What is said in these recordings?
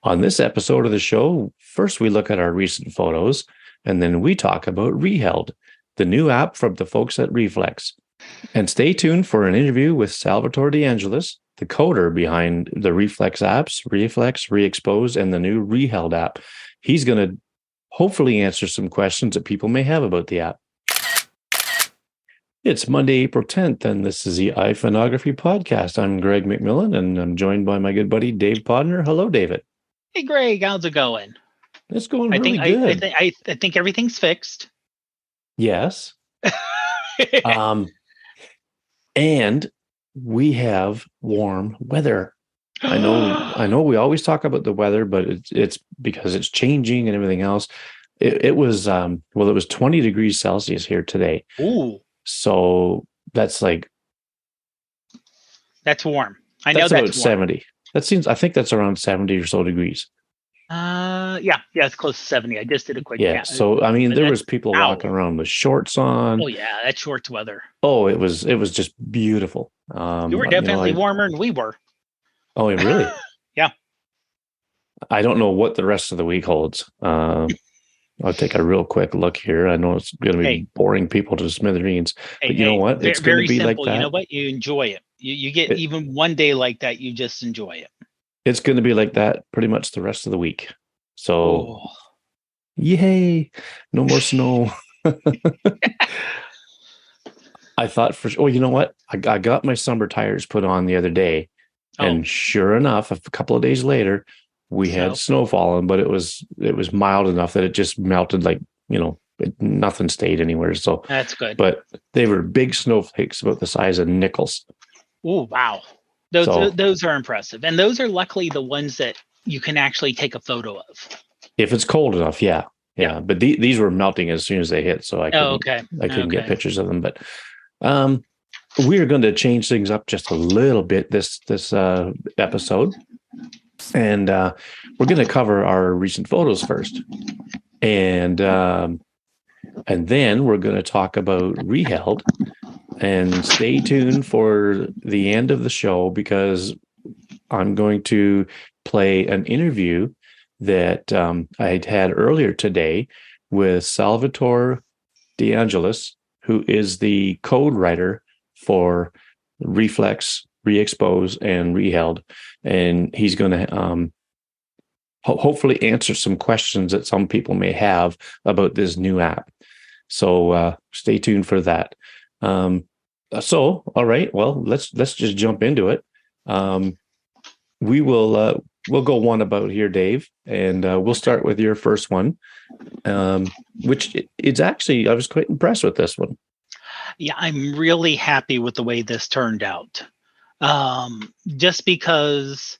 On this episode of the show, first we look at our recent photos, and then we talk about ReeHeld, the new app from the folks at Reflex. And stay tuned for an interview with Salvatore Angelis, the coder behind the Reflex apps, Reflex, Reexpose, and the new ReeHeld app. He's going to hopefully answer some questions that people may have about the app. It's Monday, April 10th, and this is the iPhoneography podcast. I'm Greg McMillan, and I'm joined by my good buddy, Dave Podner. Hello, David. Hey, Greg, how's it going? It's going really good. I think everything's fixed. Yes. And we have warm weather. I know we always talk about the weather, but it's because it's changing and everything else. It was 20 degrees Celsius here today. Ooh. So that's warm. I know that's about warm. 70. I think that's around 70 or so degrees. Yeah, it's close to 70. I just did a quick count. So I mean, there was people walking around with shorts on. Oh yeah, that's shorts weather. Oh, it was just beautiful. You were definitely warmer than we were. Oh, really? Yeah. I don't know what the rest of the week holds. I'll take a real quick look here. I know it's going to be boring people to smithereens, but you know what? It's going to be simple. Like that. You know what? You enjoy it. You get even one day like that. You just enjoy it. It's going to be like that pretty much the rest of the week. So, Yay! No more snow. I thought you know what? I got my summer tires put on the other day, and sure enough, a couple of days later, we had snow falling, but it was mild enough that it just melted nothing stayed anywhere. So that's good. But they were big snowflakes about the size of nickels. Oh, wow. Those are impressive. And those are luckily the ones that you can actually take a photo of. If it's cold enough, yeah. But these were melting as soon as they hit, so I couldn't get pictures of them. But we are going to change things up just a little bit this episode. And we're going to cover our recent photos first. And then we're going to talk about ReeHeld. And stay tuned for the end of the show because I'm going to play an interview that I had earlier today with Salvatore Angelis, who is the code writer for Reflex, Reexpose, and ReeHeld. And he's going to hopefully answer some questions that some people may have about this new app. So stay tuned for that. So, all right, well, let's just jump into it. We'll go one about here, Dave, and we'll start with your first one, which it's actually, I was quite impressed with this one. Yeah, I'm really happy with the way this turned out. Just because,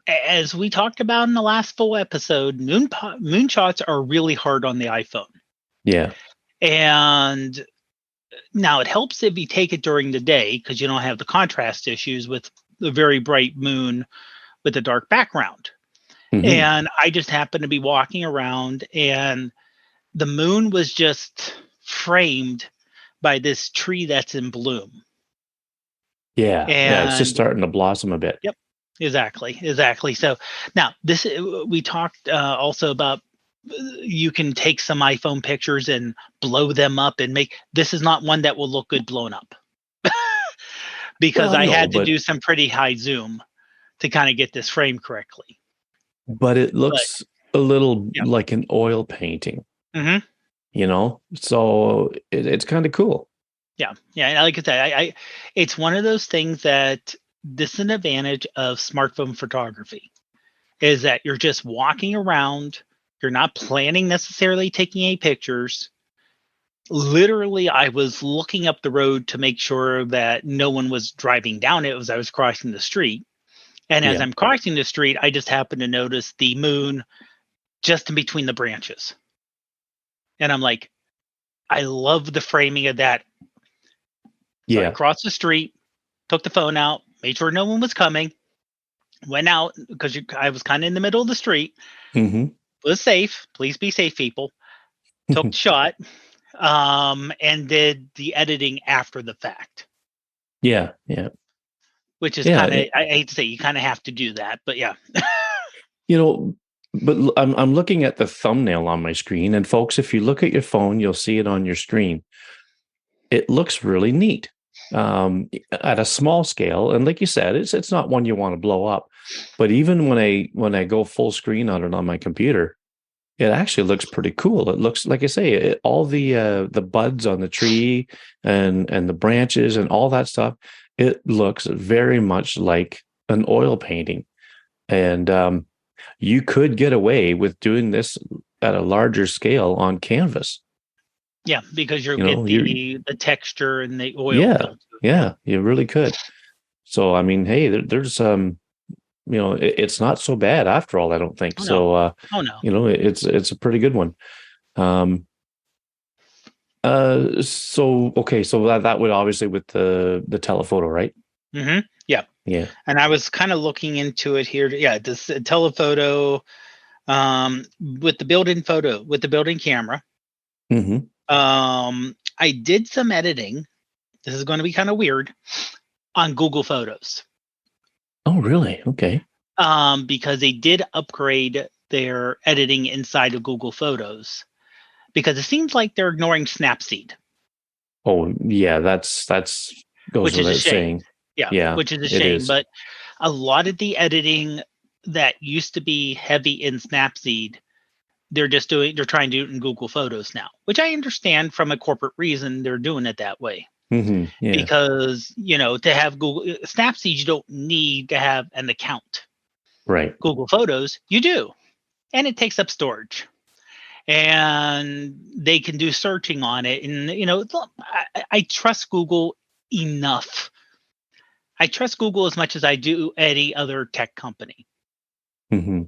as we talked about in the last full episode, moonshots are really hard on the iPhone. Yeah. And now it helps if you take it during the day because you don't have the contrast issues with the very bright moon with a dark background. Mm-hmm. And I just happened to be walking around and the moon was just framed by this tree that's in bloom. Yeah. It's just starting to blossom a bit. Yep. Exactly. So now we talked also about you can take some iPhone pictures and blow them up and this is not one that will look good blown up because I had to do some pretty high zoom to kind of get this frame correctly. But it looks a little like an oil painting, so it's kind of cool. Yeah. Like I said, it's one of those things that this is an advantage of smartphone photography is that you're just walking around. You're not planning necessarily taking any pictures. Literally, I was looking up the road to make sure that no one was driving down it as I was crossing the street. And as I'm crossing the street, I just happened to notice the moon just in between the branches. And I'm like, I love the framing of that. So I crossed the street, took the phone out, made sure no one was coming, went out because I was kind of in the middle of the street. Mm-hmm. Was safe. Please be safe, people. Took the shot and did the editing after the fact. Yeah. Which is kind of, I hate to say, you kind of have to do that, but yeah. You know, but I'm looking at the thumbnail on my screen, and folks, if you look at your phone, you'll see it on your screen. It looks really neat at a small scale, and like you said, it's not one you want to blow up. But even when I go full screen on it on my computer, it actually looks pretty cool. It looks like I say, all the buds on the tree and the branches and all that stuff. It looks very much like an oil painting, and you could get away with doing this at a larger scale on canvas. Yeah, because you'll You know, get you're the texture and the oil yeah, built. yeah, you really could. So I mean, hey, there's it's not so bad after all, I don't think. Oh no. So Oh no. it's a pretty good one. Um so okay, so that would obviously with the telephoto, right? Mm-hmm. Yeah. Yeah. And I was kind of looking into it here. Yeah, this telephoto with the built-in photo, with the built-in camera. Mm-hmm. I did some editing. This is going to be kind of weird on Google Photos. Oh, really? Okay. Because they did upgrade their editing inside of Google Photos because it seems like they're ignoring Snapseed. Oh, yeah, that's goes Which is a without shame. saying. Yeah, Yeah, which is a it shame. is. But a lot of the editing that used to be heavy in Snapseed, they're trying to do it in Google Photos now, which I understand from a corporate reason they're doing it that way. Mm-hmm. Yeah. Because, to have Google Snapseed, you don't need to have an account. Right. Google Photos, you do. And it takes up storage. And they can do searching on it. And, I trust Google enough. I trust Google as much as I do any other tech company. Mm-hmm.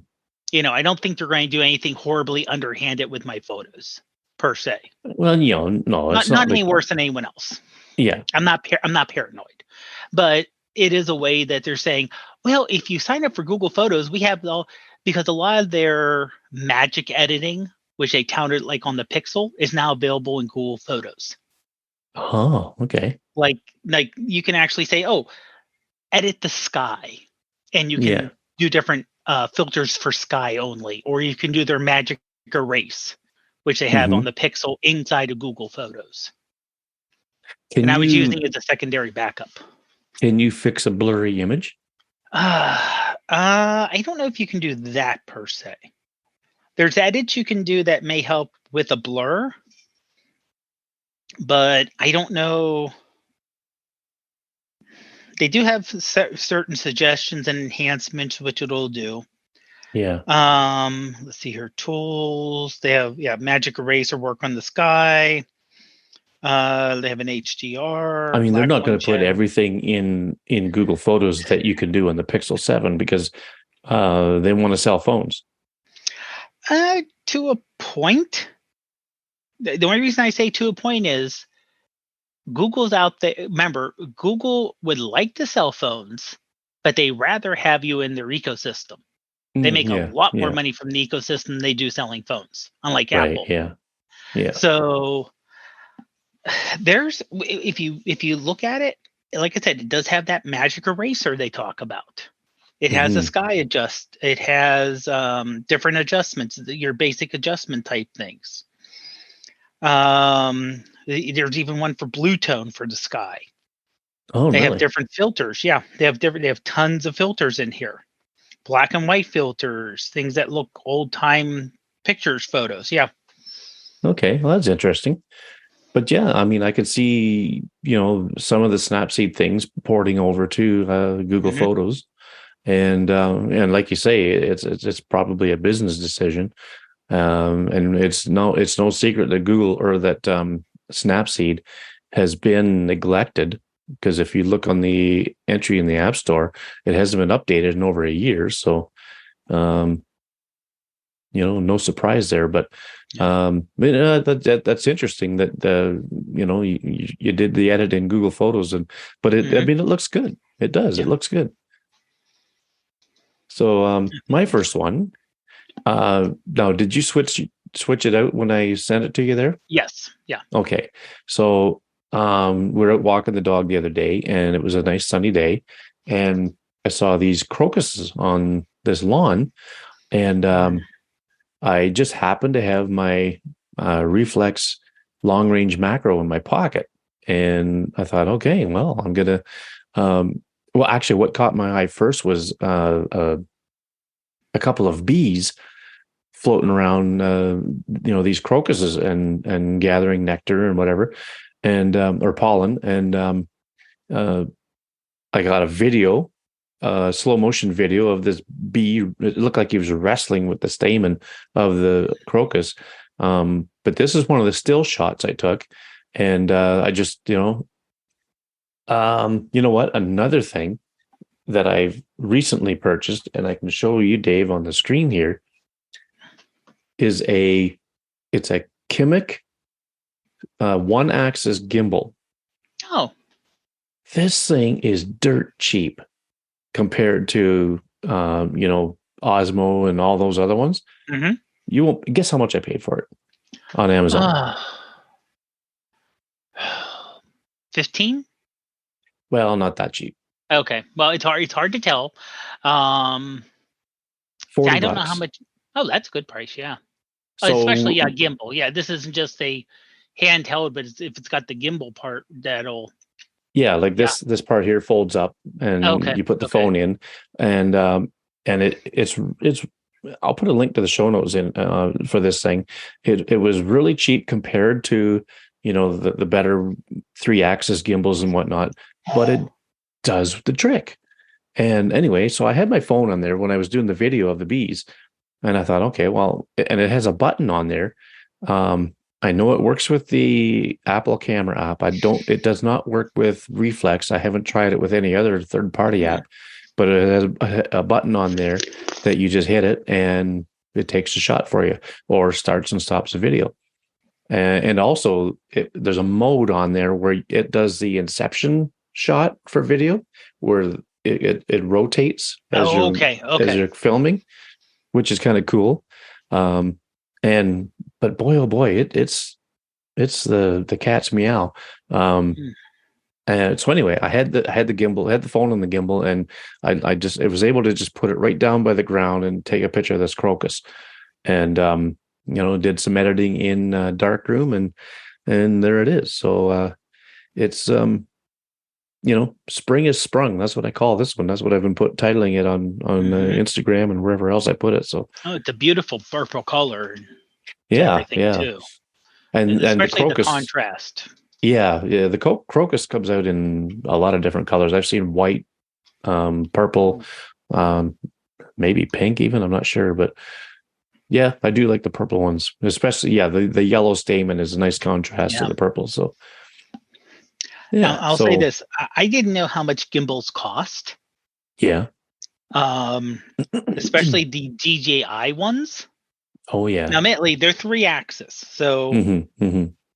I don't think they're going to do anything horribly underhanded with my photos, per se. Well, no, it's Not not any like worse than anyone else. yeah. I'm not paranoid, but it is a way that they're saying, well, if you sign up for Google Photos, we have because a lot of their magic editing, which they counted like on the Pixel, is now available in Google Photos. Oh, okay. Like you can actually say, oh, edit the sky, and you Yeah. can do different filters for sky only, or you can do their magic erase, which they have on Mm-hmm. the Pixel inside of Google Photos. And Can I was you using it as a secondary backup. can you fix a blurry image? I don't know if you can do that per se. There's edits you can do that may help with a blur, but I don't know. They do have certain suggestions and enhancements which it'll do. Yeah. Let's see here. Tools. They have magic eraser work on the sky. They have an HDR. I mean, they're Black not going one to put jet. everything in Google Photos that you can do on the Pixel 7 because they want to sell phones. To a point. The only reason I say to a point is Google's out there. Remember, Google would like to sell phones, but they rather have you in their ecosystem. They make a Yeah. lot more Yeah. money from the ecosystem than they do selling phones, unlike Right. Apple. Yeah. Yeah. So there's if you look at it, like I said, it does have that magic eraser they talk about. It has a sky adjust. It has different adjustments, your basic adjustment type things. There's even one for blue tone for the sky. Oh, They have really? different filters. Yeah, they have tons of filters in here. Black and white filters, things that look old time pictures, photos. Yeah. Okay. Well, that's interesting. But yeah, I mean, I could see, some of the Snapseed things porting over to Google Mm-hmm. Photos, and like you say, it's probably a business decision, and it's no secret that Google or that Snapseed has been neglected because if you look on the entry in the App Store, it hasn't been updated in over a year, so um, no surprise there. But that's interesting that you did the edit in Google Photos, but I Mm-hmm. mean, it looks good. It does. Yeah. It looks good. So my first one. Now, did you switch it out when I sent it to you there? Yes. Yeah. Okay. So we were out walking the dog the other day, and it was a nice sunny day, and I saw these crocuses on this lawn. And I just happened to have my reflex long range macro in my pocket. And I thought, okay, well, I'm going to, well, actually, what caught my eye first was a couple of bees floating around, these crocuses and gathering nectar and whatever, and or pollen. And uh, I got a video, slow motion video of this bee. It looked like he was wrestling with the stamen of the crocus. But this is one of the still shots I took, and I just, you know what? Another thing that I've recently purchased, and I can show you, Dave, on the screen here, is it's a Kimmick one axis gimbal. Oh, this thing is dirt cheap compared to Osmo and all those other ones. Mm-hmm. You won't guess how much I paid for it on Amazon. 15. Well, not that cheap. Okay, well, it's hard to tell. 40 I don't know how much. Oh, that's a good price. Yeah. So, especially gimbal. Yeah, this isn't just a handheld, but if it's got the gimbal part, that'll. Yeah, like this part here folds up, and you put the phone in, and it's. I'll put a link to the show notes in for this thing. It was really cheap compared to the better 3-axis gimbals and whatnot, but it does the trick. And anyway, so I had my phone on there when I was doing the video of the bees, and I thought, okay, well, and it has a button on there. I know it works with the Apple camera app. It does not work with Reflex. I haven't tried it with any other third-party app, but it has a button on there that you just hit it and it takes a shot for you, or starts and stops a video. And also there's a mode on there where it does the inception shot for video, where it rotates as you're filming, which is kind of cool. But boy, oh boy, it's the cat's meow. And so anyway, I had the gimbal, had the phone on the gimbal, and I was able to just put it right down by the ground and take a picture of this crocus, and did some editing in Darkroom, and there it is. So it's spring is sprung. That's what I call this one. That's what I've been titling it on Instagram and wherever else I put it. So it's a beautiful purple color. Yeah, too. And especially the crocus, the contrast. Yeah. The crocus comes out in a lot of different colors. I've seen white, purple, maybe pink even. I'm not sure, but yeah, I do like the purple ones, especially. Yeah, the yellow stamen is a nice contrast to the purple. So yeah, now, I'll say this: I didn't know how much gimbals cost. Yeah. Especially the DJI ones. Oh yeah. Now, admittedly, they're 3-axis, so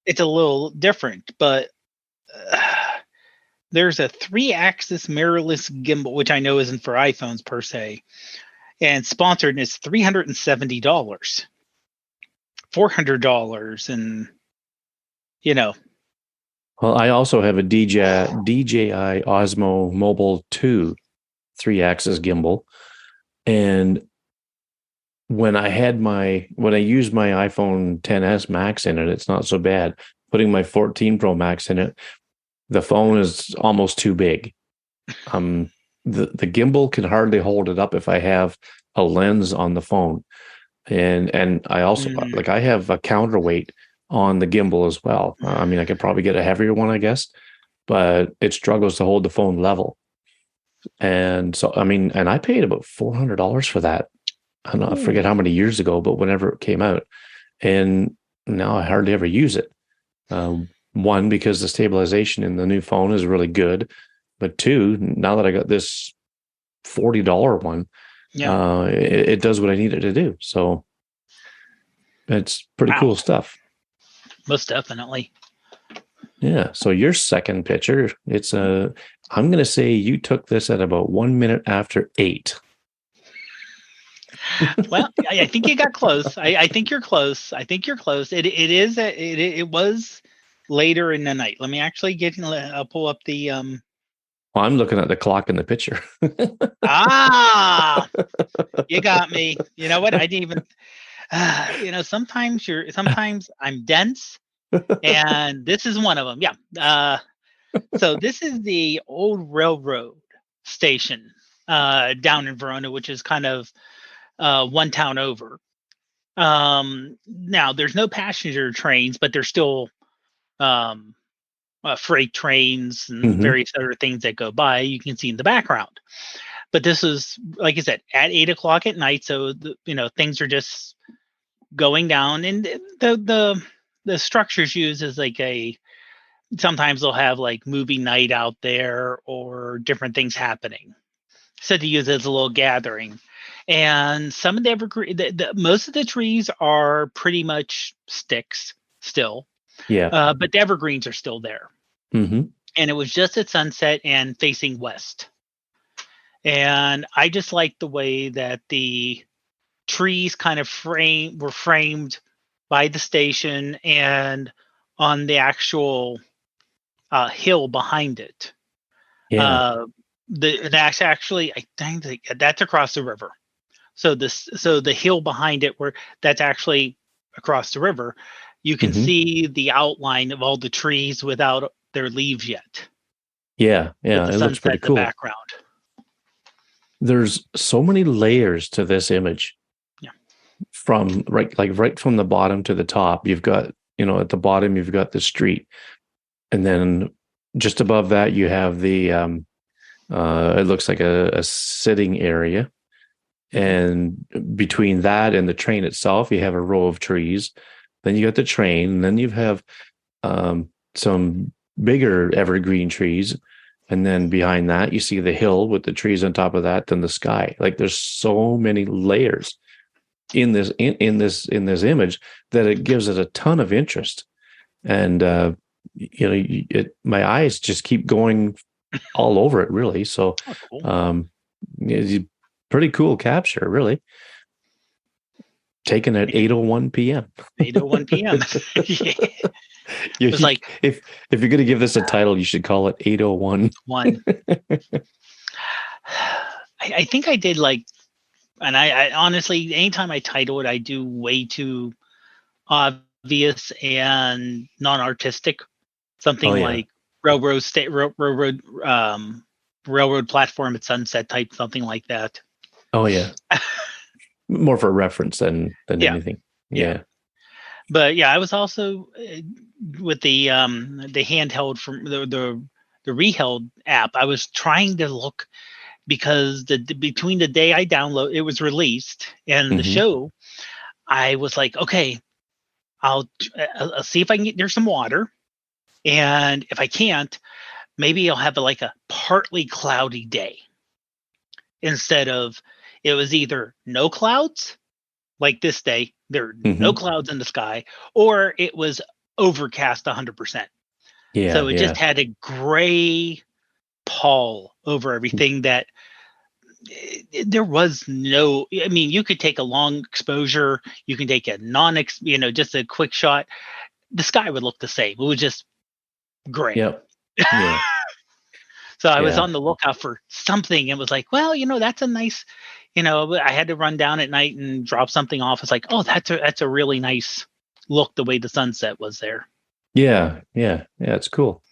it's a little different. But there's a 3-axis mirrorless gimbal, which I know isn't for iPhones per se, and sponsored, and it's $370, $400, and Well, I also have a DJI Osmo Mobile 2 3-axis gimbal, and when I used my iPhone XS Max in it, it's not so bad. Putting my 14 Pro Max in it, the phone is almost too big. The gimbal can hardly hold it up if I have a lens on the phone, and I also I have a counterweight on the gimbal as well. I mean, I could probably get a heavier one, I guess, but it struggles to hold the phone level. And so, I mean, and I paid about $400 for that. I forget how many years ago, but whenever it came out, and now I hardly ever use it. One, because the stabilization in the new phone is really good, but two, now that I got this $40 one, it does what I need it to do. So it's pretty cool stuff. Most definitely. Yeah. So your second picture, I'm going to say you took this at about 1 minute after 8. Well, I think you got close. I think you're close. It was later in the night. Let me actually I'll pull up the Well, I'm looking at the clock in the picture. Ah, you got me. You know what? I didn't even. Sometimes I'm dense, and this is one of them. Yeah. So this is the old railroad station down in Verona, which is kind of one town over. Now there's no passenger trains, but there's still um, freight trains and Hmm. various other things that go by. You can see in the background. But this is, like I said, at 8 o'clock at night, so things are just going down, and the structures used as like a sometimes they'll have like movie night out there or different things happening. So to use it as a little gathering. And some of the evergreen, most of the trees are pretty much sticks still, Yeah. but the evergreens are still there. Hmm. And it was just at sunset and facing west. And I just like the way that the trees kind of were framed by the station and on the actual hill behind it. Yeah. That's actually, I think that's across the river. So the hill behind it, where that's actually across the river, you can Hmm. see the outline of all the trees without their leaves yet, Yeah. with Yeah. the It looks sunset pretty in the cool. background. There's so many layers to this image. Yeah. From right from the bottom to the top, you've got, at the bottom, you've got the street. And then just above that, you have the, it looks like a sitting area. And between that and the train itself, you have a row of trees. Then you got the train, and then you have some bigger evergreen trees. And then behind that, you see the hill with the trees on top of that, then the sky. Like there's so many layers in this image that it gives it a ton of interest. And my eyes just keep going all over it, really. So Oh, cool. it's a pretty cool capture, really. Taken at 8:01 p.m. 8:01 p.m. Yeah. You, It was like if you're going to give this a title, you should call it 8:01. one. I think I did like, and I honestly, anytime I title it, I do way too obvious and non-artistic. Something Oh yeah. like railroad platform at sunset type, something like that. Oh yeah. More for reference than Yeah, anything. yeah. Yeah. But yeah, I was also with the handheld from the ReeHeld app. I was trying to look because between the day I download it was released and the Hmm. show, I was like, okay, I'll see if I can get near some water, and if I can't, maybe I'll have like a partly cloudy day instead of, it was either no clouds like this day, there are no Hmm. clouds in the sky, or it was overcast 100%. Yeah. So it just Yeah. had a gray pall over everything that there was no, I mean, you could take a long exposure, you can take a just a quick shot. The sky would look the same. It was just gray. Yep. Yeah. So I was Yeah. on the lookout for something and was like, well, that's a nice, I had to run down at night and drop something off. It's like, oh, that's a really nice look the way the sunset was there. Yeah. Yeah. Yeah. It's cool.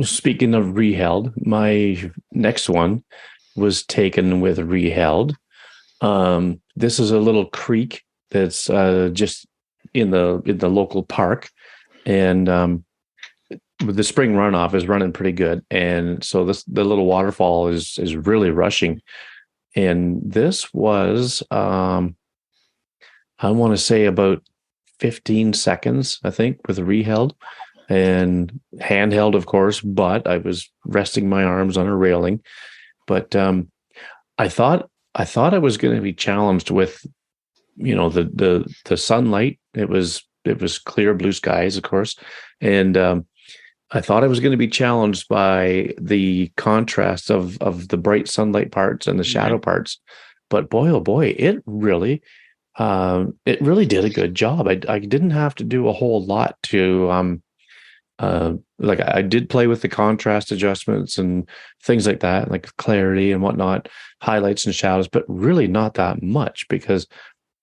Speaking of ReeHeld, my next one was taken with ReeHeld. This is a little creek that's just in the local park, and the spring runoff is running pretty good, and so the little waterfall is really rushing. And this was I want to say about 15 seconds, I think, with ReeHeld and handheld, of course, but I was resting my arms on a railing. But I thought I was going to be challenged with, the sunlight. It was clear blue skies, of course, and I thought I was going to be challenged by the contrast of the bright sunlight parts and the shadow Mm-hmm. parts. But boy, oh boy, it really did a good job. I didn't have to do a whole lot like I did play with the contrast adjustments and things like that, like clarity and whatnot, highlights and shadows, but really not that much, because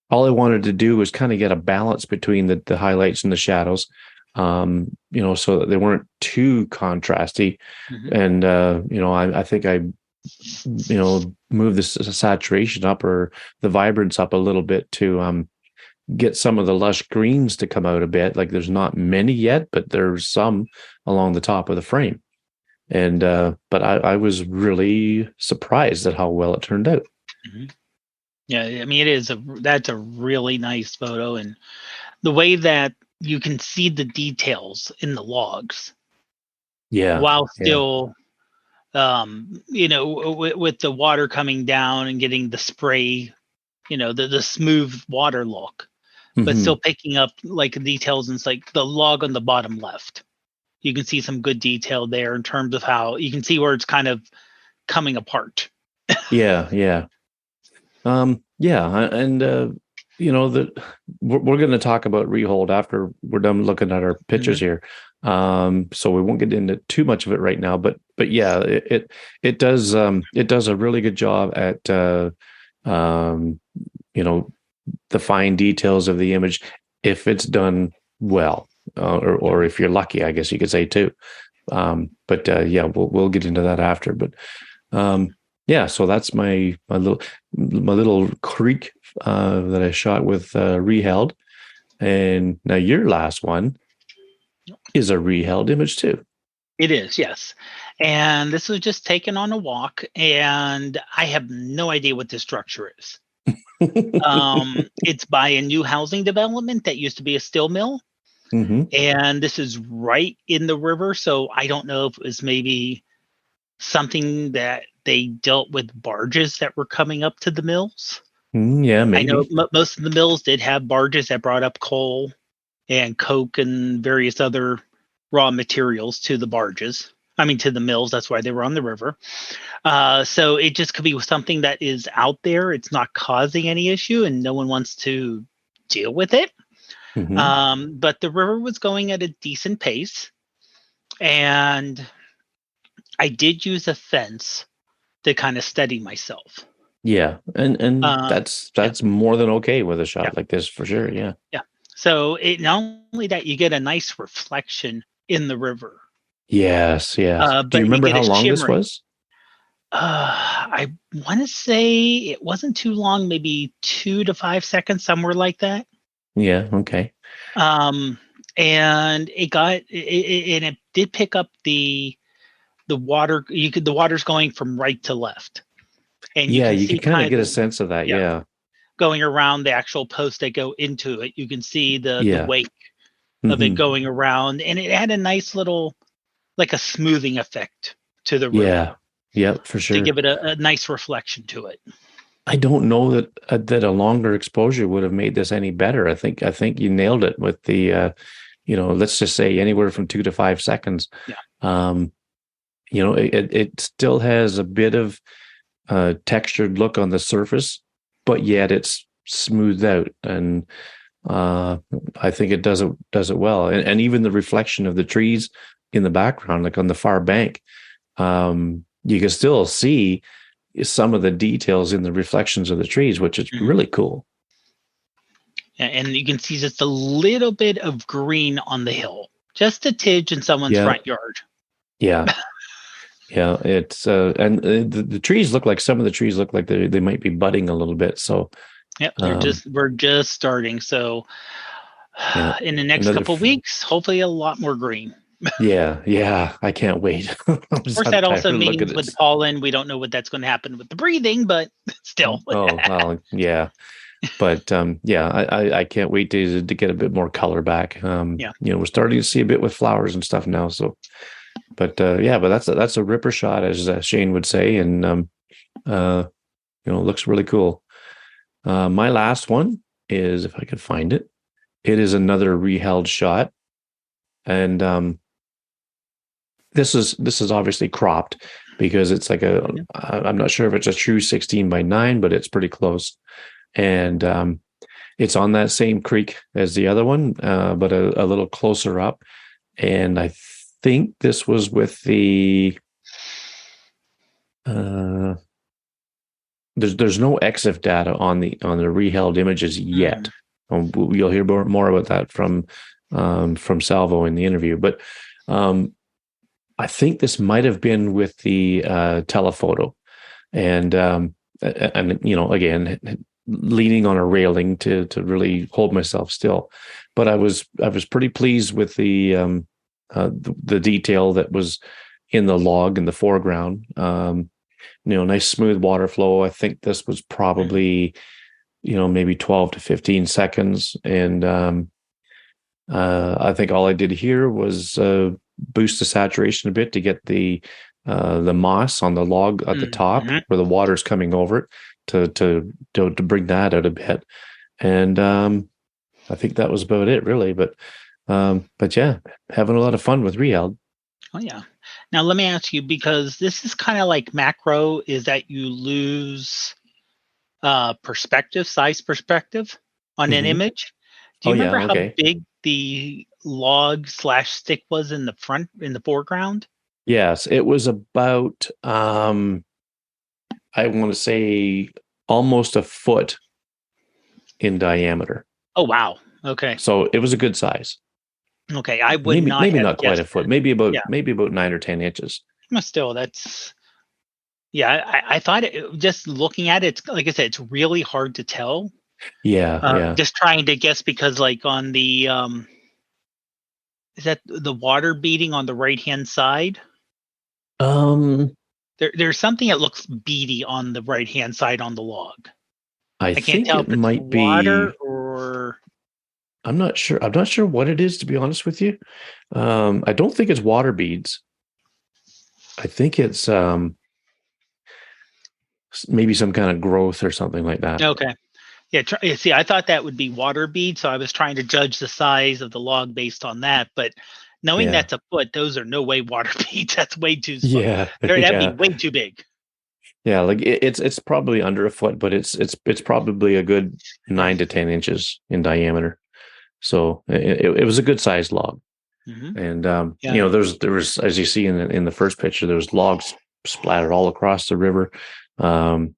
all I wanted to do was kind of get a balance between the highlights and the shadows, so that they weren't too contrasty. Mhm. And, I think I, moved the saturation up, or the vibrance up a little bit, to get some of the lush greens to come out a bit. Like there's not many yet, but there's some along the top of the frame. And, but I was really surprised at how well it turned out. Mhm. Yeah, I mean, that's a really nice photo, and the way that you can see the details in the logs Yeah. while Yeah. still, with the water coming down and getting the spray, the smooth water look, but Hmm. still picking up like details. And it's like the log on the bottom left. You can see some good detail there in terms of how you can see where it's kind of coming apart. Yeah. Yeah. And we're going to talk about ReeHeld after we're done looking at our pictures Mhm. here. So we won't get into too much of it right now, but yeah, it does a really good job at um, the fine details of the image, if it's done well, or if you're lucky, I guess you could say too. But yeah, we'll get into that after. But yeah, so that's my little creek that I shot with ReeHeld. And now your last one is a ReeHeld image too. It is, yes. And this was just taken on a walk, and I have no idea what this structure is. It's by a new housing development that used to be a steel mill, Hmm. and this is right in the river. So I don't know if it was maybe something that they dealt with barges that were coming up to the mills. Yeah, I know maybe. most of the mills did have barges that brought up coal and coke and various other raw materials to the barges. I mean, to the mills. That's why they were on the river. So it just could be something that is out there. It's not causing any issue, and no one wants to deal with it. Hmm. But the river was going at a decent pace, and I did use a fence to kind of steady myself. Yeah, and Uh, that's yeah, that's more than okay with a yeah, shot like this for sure. Yeah. yeah. So it not only that you get a nice reflection in the river, Yes. Yes. Do you but you remember get how a long this shimmering. was? I want to say it wasn't too long, maybe 2 to 5 seconds, somewhere like that. Yeah. Okay. Um, and it did pick up the water. The water's going from right to left, and you Yeah, can you see could kind of kind get a of sense of that. yeah Yeah. going around the actual posts that go into it. You can see the Yeah. wake of it Hmm. going around, and it had a nice little like a smoothing effect to the river Yeah. Yeah, for to sure. give it a nice reflection to it. I don't know that a longer exposure would have made this any better. I think you nailed it with the let's just say anywhere from 2 to 5 seconds. Yeah. Um, it still has a bit of textured look on the surface, but yet it's smoothed out, and uh, I think it does it well. And even the reflection of the trees in the background, like on the far bank, you can still see some of the details in the reflections of the trees, which is Mhm. really cool. And you can see just a little bit of green on the hill, just a tidge in someone's Yeah, front yard. yeah, yeah. It's and the trees look like some of the trees look like they might be budding a little bit. So Yep, um, we're just starting. So yeah, in the next another. couple weeks, hopefully a lot more green. Yeah, yeah. I can't wait. Of course, I'm that tired also of looking means at with this. pollen, we don't know what that's going to happen with the breathing, but still. Oh well, yeah. But yeah, I can't wait to get a bit more color back. Yeah. We're starting to see a bit with flowers and stuff now. So, but yeah, but that's a ripper shot, as Shane would say, and uh, it looks really cool. My last one is, if I could find it, it is another ReeHeld shot, and this is obviously cropped because it's like Mhm. I'm not sure if it's a true 16:9, but it's pretty close, and it's on that same creek as the other one, but a little closer up. and I think this was with the there's no EXIF data on the ReeHeld images yet. You'll hear more about that from Salvo in the interview, but I think this might have been with the telephoto, and again, leaning on a railing to really hold myself still. But I was pretty pleased with the detail that was in the log in the foreground. Nice smooth water flow. I think this was probably maybe 12 to 15 seconds, and I think all I did here was boost the saturation a bit to get the moss on the log at the top where the water's coming over it to bring that out a bit. And I think that was about it, really. But yeah, having a lot of fun with ReeHeld. Oh yeah. Now let me ask you, because this is kind of like macro, is that you lose size perspective on an image. Do you remember how big the log/stick was in the foreground? Yes, it was about I want to say almost a foot in diameter. Oh wow. Okay. So it was a good size. Okay, I would maybe not quite a foot, maybe about 9 or 10 inches. But still, that's I thought just looking at it, like I said, it's really hard to tell. Yeah. Just trying to guess, because like on the is that the water beading on the right hand side? There's something that looks beady on the right hand side on the log. I can't tell if it might be water or. I'm not sure. I'm not sure what it is, to be honest with you. I don't think it's water beads. I think it's maybe some kind of growth or something like that. Okay. Yeah. See, I thought that would be water bead, so I was trying to judge the size of the log based on that. But knowing that's a foot, those are no way water beads. That's way too small. Yeah. That'd be way too big. Yeah, like it's probably under a foot, but it's probably a good 9 to 10 inches in diameter. So it was a good sized log. And there was, as you see in the first picture, there was logs splattered all across the river. I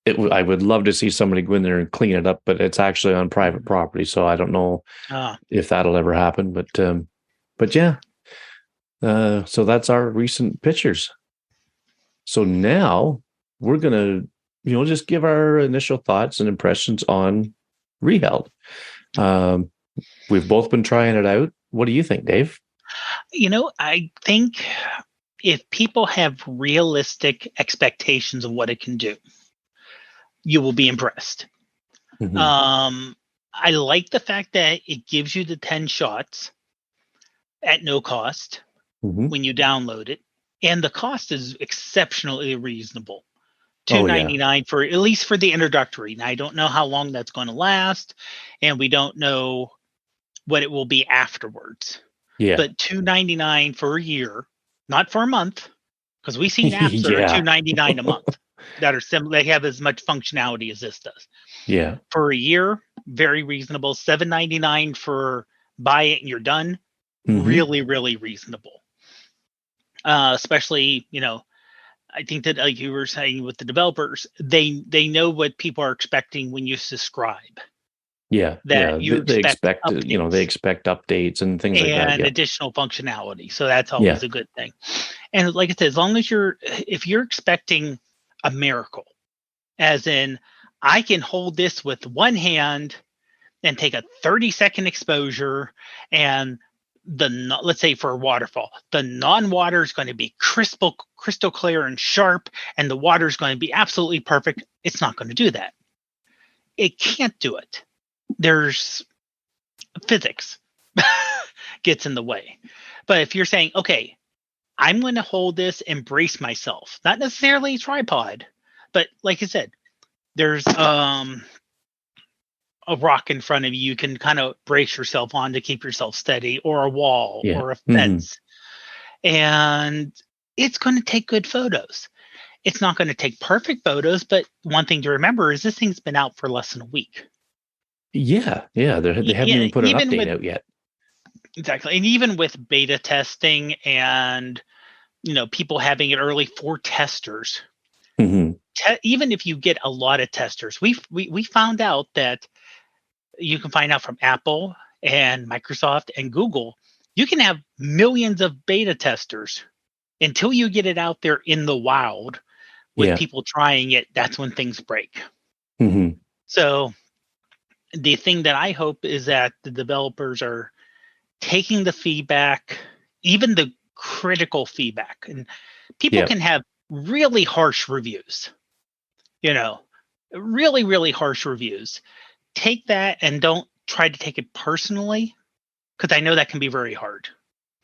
would love to see somebody go in there and clean it up, but it's actually on private property, so I don't know if that'll ever happen. But yeah, so that's our recent pictures. So now we're gonna just give our initial thoughts and impressions on ReeHeld. We've both been trying it out. What do you think, Dave? I think if people have realistic expectations of what it can do, you will be impressed. I like the fact that it gives you the 10 shots at no cost when you download it. And the cost is exceptionally reasonable. $2.99 for, at least for the introductory. Now, I don't know how long that's going to last, and we don't know what it will be afterwards. Yeah. But $2.99 for a year, not for a month, because we've seen apps that are $2.99 a month that are similar. They have as much functionality as this does. Yeah. For a year, very reasonable. $7.99 for buy it and you're done. Really, really reasonable. Especially, I think that, like you were saying, with the developers, they know what people are expecting when you subscribe. Yeah, they expect they expect updates and things like that, and additional functionality. So that's always a good thing. And like I said, as long as if you're expecting a miracle, as in I can hold this with one hand and take a 30-second exposure, and let's say for a waterfall, the non-water is going to be crystal clear and sharp, and the water is going to be absolutely perfect. It's not going to do that. It can't do it. There's physics gets in the way. But if you're saying, okay, I'm going to hold this and brace myself, not necessarily a tripod, but like I said, there's a rock in front of you. You can kind of brace yourself on to keep yourself steady, or a wall or a fence. And it's going to take good photos. It's not going to take perfect photos, but one thing to remember is this thing's been out for less than a week. Yeah. They haven't even put an update out yet. Exactly. And even with beta testing and, people having it early for testers, Mm-hmm. even if you get a lot of testers, we found out that you can find out from Apple and Microsoft and Google, you can have millions of beta testers until you get it out there in the wild with Yeah. people trying it. That's when things break. Mm-hmm. So the thing that I hope is that the developers are taking the feedback, even the critical feedback, and people Yeah. can have really harsh reviews, you know, really, really harsh reviews. Take that and don't try to take it personally, because I know that can be very hard.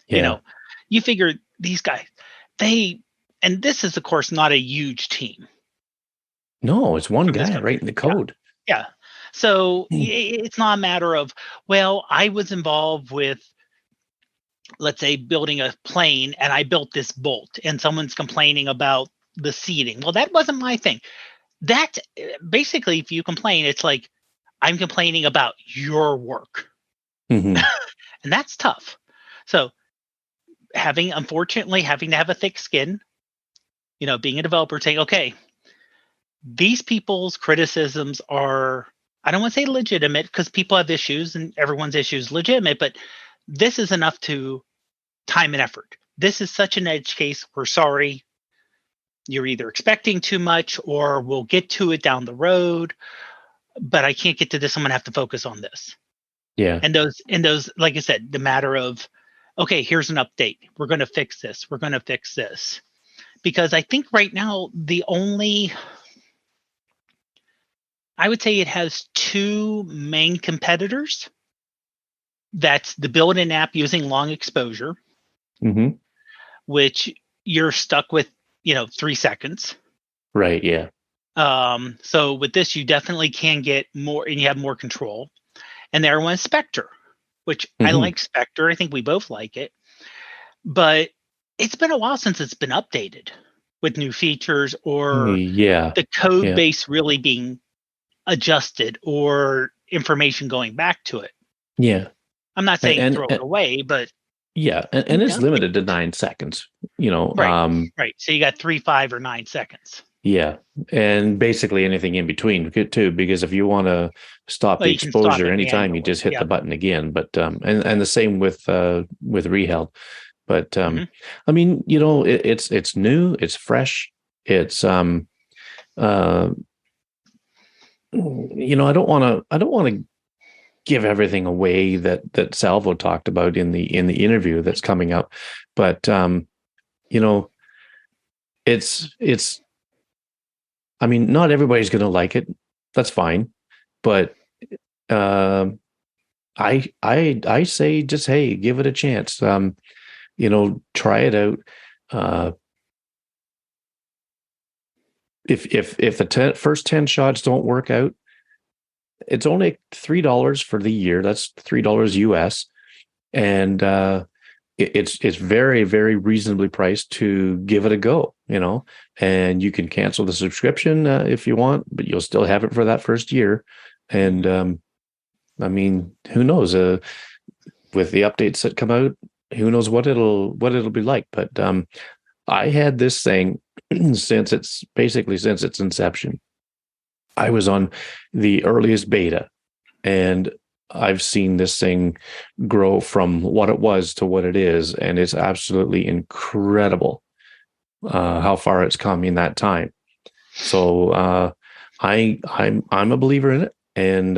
You Yeah. know, you figure these guys, they, and this is, of course, not a huge team No, it's one from this guy country. writing the Yeah. code. Yeah. So Mm. it's not a matter of, well, I was involved with, let's say, building a plane and I built this bolt and someone's complaining about the seating. Well, that wasn't my thing. That basically, if you complain, it's like, I'm complaining about your work. Mm-hmm. And that's tough. So unfortunately, having to have a thick skin, being a developer, saying, okay, these people's criticisms are, I don't want to say legitimate, because people have issues and everyone's issues legitimate, but this is enough to time and effort. This is such an edge case. We're sorry. You're either expecting too much or we'll get to it down the road, but I can't get to this. I'm going to have to focus on this. Yeah. And those, like I said, the matter of, okay, here's an update. We're going to fix this. We're going to fix this. Because I think right now, I would say it has two main competitors. That's the built-in app using long exposure, Mm-hmm. which you're stuck with, 3 seconds. Right. Yeah. So with this, you definitely can get more, and you have more control. And the other one is Spectre, which I Mm-hmm. like Spectre. I think we both like it, but it's been a while since it's been updated with new features or Yeah. the code Yeah. base really being adjusted or information going back to it. Yeah. I'm not And, saying and, throw it and away, but yeah, and it's limited to 9 seconds. right, right. So you got 3, 5, or 9 seconds. Yeah, and basically anything in between too, because if you want to stop Well, the you can stop exposure it anytime, you manually. just hit Yeah. the button again. But and the same with ReeHeld. But Hmm. I mean, it's new, it's fresh, it's uh, I don't want to give everything away that Salvo talked about in the interview that's coming up, but you know, it's I mean, not everybody's going to like it. That's fine, but um, I say just hey, give it a chance. Try it out. Uh, if the first 10 shots don't work out, it's only $3 for the year. That's $3 US, and it's very, very reasonably priced to give it a go. And you can cancel the subscription if you want, but you'll still have it for that first year. And I mean, who knows? With the updates that come out, who knows what it'll be like? But I had this thing since its inception. I was on the earliest beta, and I've seen this thing grow from what it was to what it is, and it's absolutely incredible how far it's come in that time. So I'm a believer in it, and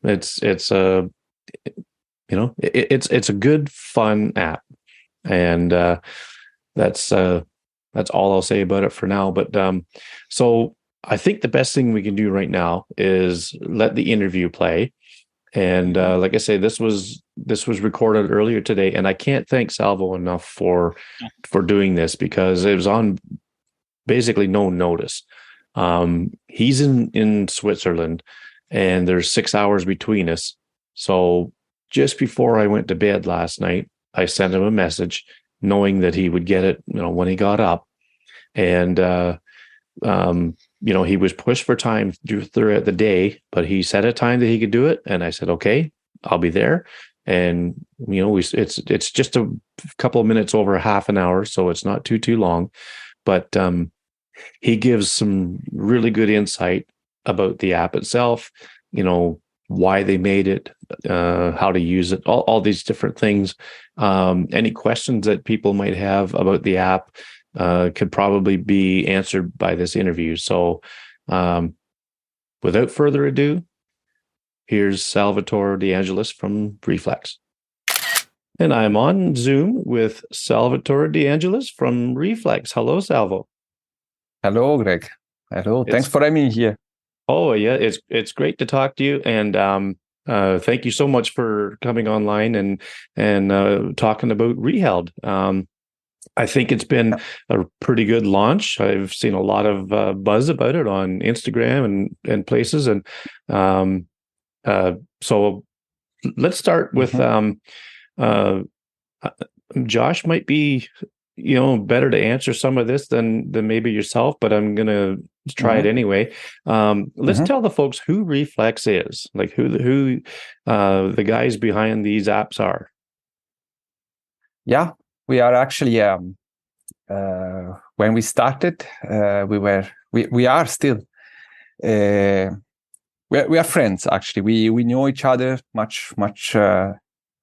it's a it's a good fun app, and that's uh, that's all I'll say about it for now. But so I think the best thing we can do right now is let the interview play. And Hmm. like I say, this was recorded earlier today, and I can't thank Salvo enough for doing this because it was on basically no notice. He's in Switzerland, and there's 6 hours between us. So just before I went to bed last night, I sent him a message, knowing that he would get it, when he got up, and he was pushed for time throughout the day, but he set a time that he could do it, and I said, okay, I'll be there. and it's just a couple of minutes over half an hour, so it's not too long. But he gives some really good insight about the app itself, why they made it, how to use it, all these different things. Any questions that people might have about the app could probably be answered by this interview. So without further ado, here's Salvatore De Angelis from Reflex. And I'm on Zoom with Salvatore De Angelis from Reflex. Hello, Salvo. Hello, Greg. Hello. Thanks for having me here. Oh, yeah. It's great to talk to you. And thank you so much for coming online and talking about ReeHeld. I think it's been a pretty good launch. I've seen a lot of buzz about it on Instagram and places. And so let's start with Josh might be better to answer some of this than maybe yourself, but I'm gonna try it anyway. Let's tell the folks who Reflex is, like who the guys behind these apps are. Yeah, we are actually when we started, we are still we are friends. Actually, we knew each other much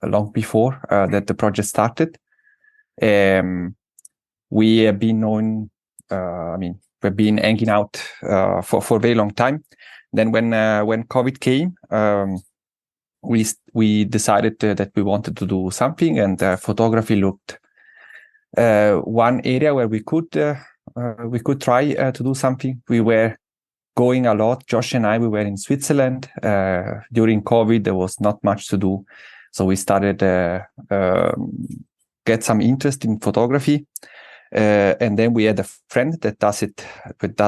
long before that the project started. We have been known. We've been hanging out for a very long time. Then when COVID came, we decided that we wanted to do something, and photography looked one area where we could try to do something. We were going a lot. Josh and I, we were in Switzerland during COVID. There was not much to do, so we started get some interest in photography. And then we had a friend that does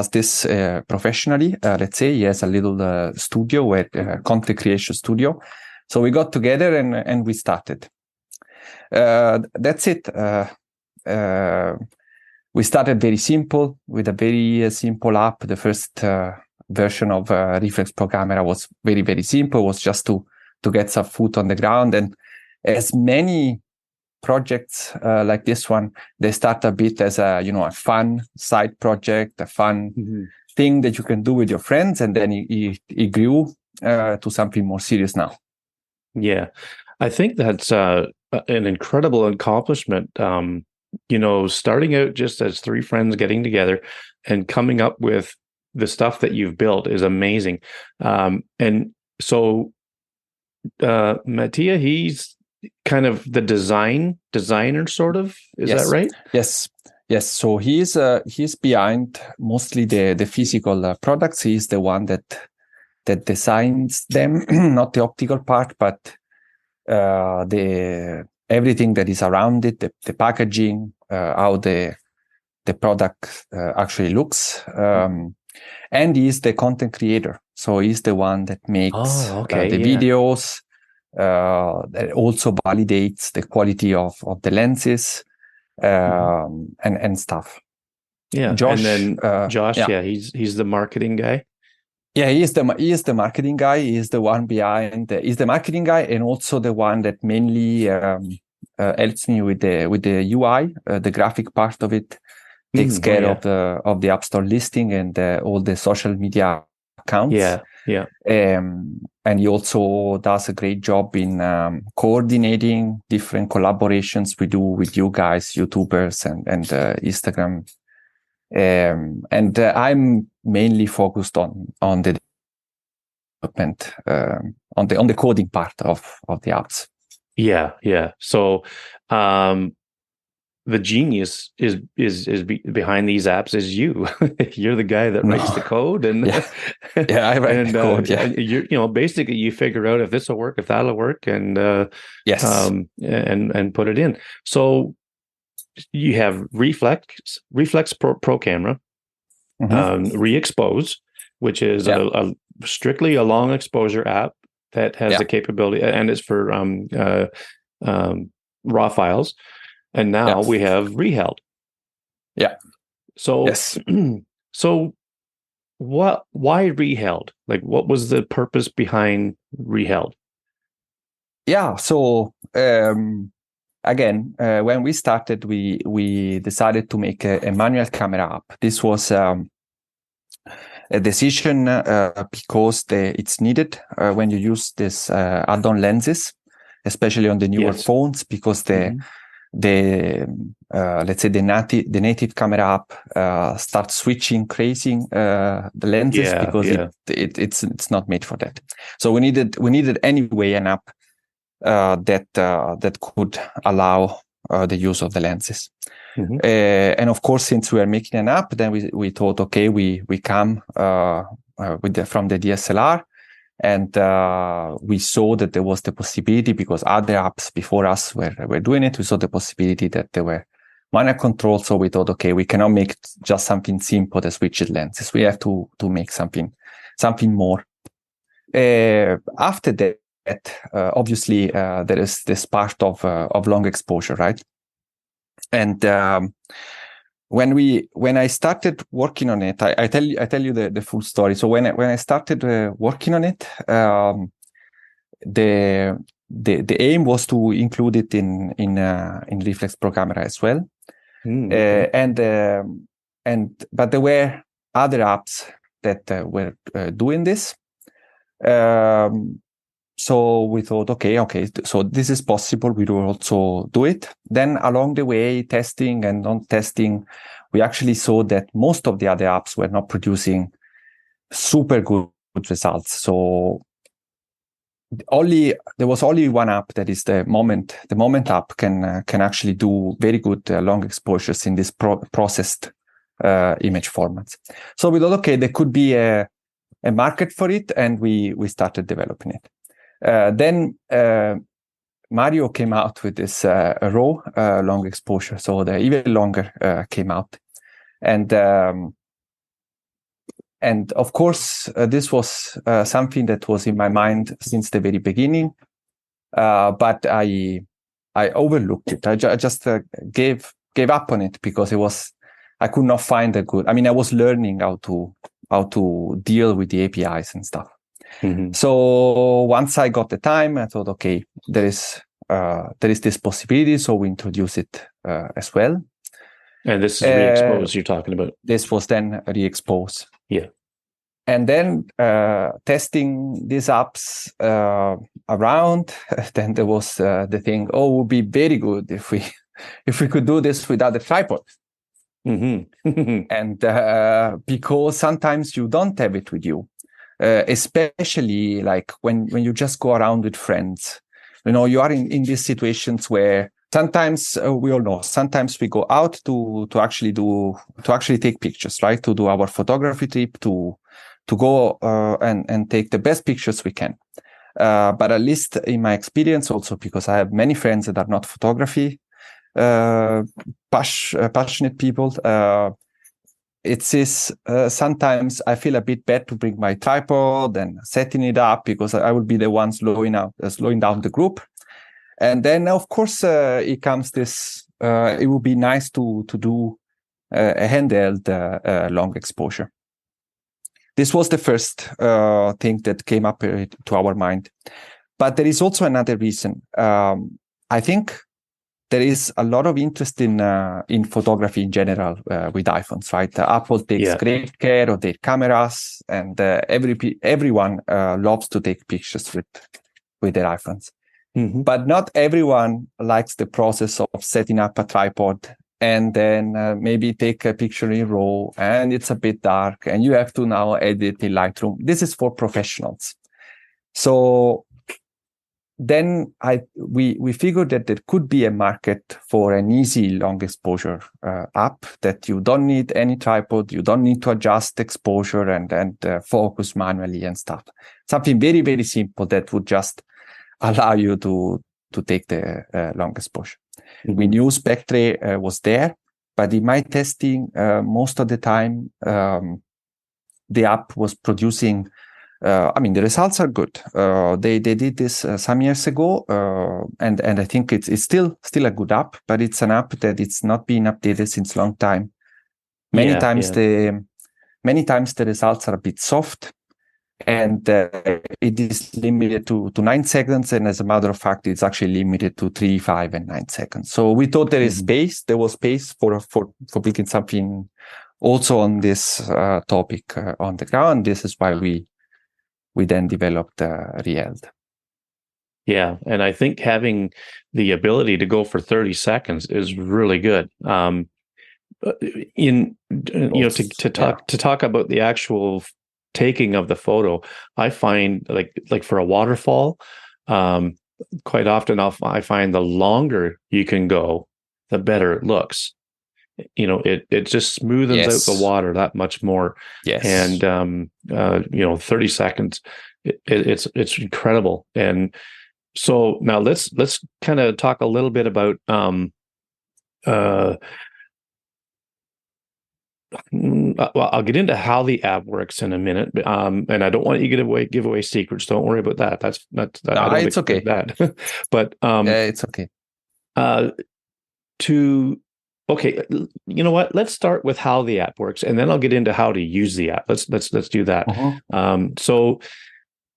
this professionally. Let's say he has a little studio, content creation studio. So we got together and we started. That's it. We started very simple with a very simple app. The first version of Reflex Pro Camera was very, very simple. It was just to get some foot on the ground. And as many projects like this one, they start a bit as a fun side project, a fun thing that you can do with your friends, and then it grew to something more serious now. Yeah, I think that's an incredible accomplishment. Starting out just as three friends getting together and coming up with the stuff that you've built is amazing. And so Mattia, he's kind of the designer sort of, is that right? Yes. So he's behind mostly the physical products. He's the one that designs them, not the optical part, but the everything that is around it, the packaging, how the product actually looks, and he's the content creator. So he's the one that makes videos. That also validates the quality of the lenses and stuff. Yeah, Josh, and then Josh, he's the marketing guy. Yeah, he is the marketing guy. He's the one behind. He's the marketing guy, and also the one that mainly helps me with the UI, the graphic part of it. Takes care of the App Store listing and all the social media accounts. Yeah. And he also does a great job in coordinating different collaborations we do with you guys, YouTubers and Instagram. And I'm mainly focused on the development, on the coding part of the apps. Yeah. So, the genius is behind these apps is you. You're the guy that writes the code, and I write the code. Yeah, you basically you figure out if this will work, if that'll work, and and put it in. So you have Reflex Pro Camera, Re-Expose, which is a strictly a long exposure app that has the capability, and it's for raw files. And now we have ReeHeld. Yeah. So, so why ReeHeld? Like, what was the purpose behind ReeHeld? yeah, so again, when we started, we decided to make a manual camera app. This was a decision because it's needed when you use this add-on lenses, especially on the newer phones, because the let's say the native camera app starts switching crazy the lenses because it's not made for that. So we needed anyway an app that could allow the use of the lenses. And of course, since we are making an app, then we thought, okay, we come from the DSLR, and we saw that there was the possibility, because other apps before us were doing it. We saw the possibility that there were manual control. So we thought, okay, we cannot make just something simple, the switched lenses. We have to make something more. After that, obviously, there is this part of long exposure, right? And when I started working on it, I tell you the full story. So when I started working on it, the aim was to include it in Reflex Programmer as well. But there were other apps that were doing this. So we thought, okay, so this is possible. We will also do it. Then along the way, testing and non-testing, we actually saw that most of the other apps were not producing super good results. So there was only one app, that is the Moment. The Moment app can actually do very good long exposures in this processed image formats. So we thought, okay, there could be a market for it, and we started developing it. Then Mario came out with this raw long exposure, so the even longer came out, and of course this was something that was in my mind since the very beginning, but I overlooked it. I just gave up on it because I could not find a good. I mean, I was learning how to deal with the APIs and stuff. So once I got the time, I thought, okay, there is this possibility, so we introduce it as well. And this is ReExpose you're talking about. This was then ReExpose. Yeah. And then testing these apps around, then there was the thing, it would be very good if we could do this without a tripod. And because sometimes you don't have it with you. Especially like when you just go around with friends, you are in these situations where sometimes we all know, sometimes we go out to actually take pictures, right? To do our photography trip, to go and take the best pictures we can. But at least in my experience, also because I have many friends that are not photography passionate people, it is sometimes I feel a bit bad to bring my tripod and setting it up, because I will be the one slowing down the group. And then of course it comes this. It would be nice to do a handheld long exposure. This was the first thing that came up to our mind. But there is also another reason. I think there is a lot of interest in photography in general with iPhones, right? Apple takes great care of their cameras, and everyone loves to take pictures with their iPhones. But not everyone likes the process of setting up a tripod and then maybe take a picture in RAW, and it's a bit dark, and you have to now edit in Lightroom. This is for professionals. So then we figured that there could be a market for an easy long exposure app that you don't need any tripod, you don't need to adjust exposure and focus manually and stuff. Something very, very simple that would just allow you to take the long exposure. We knew Spectre was there, but in my testing, most of the time, the app was producing. The results are good. They did this some years ago, and I think it's still a good app, but it's an app that it's not been updated since a long time. Many times the results are a bit soft. And it is limited to 9 seconds. And as a matter of fact, it's actually limited to 3, 5, and 9 seconds. So we thought there is space. There was space for building something also on this topic on the ground. This is why we then developed ReeHeld. Yeah, and I think having the ability to go for 30 seconds is really good. To talk about the actual taking of the photo, I find like for a waterfall, quite often I find the longer you can go, the better it looks. It just smoothens out the water that much more. Yes. And 30 seconds, it's incredible. And so now let's kind of talk a little bit about well, I'll get into how the app works in a minute, and I don't want you to give away secrets. Don't worry about that. That's no, it's okay. That, but it's okay. Okay, you know what? Let's start with how the app works, and then I'll get into how to use the app. Let's do that. So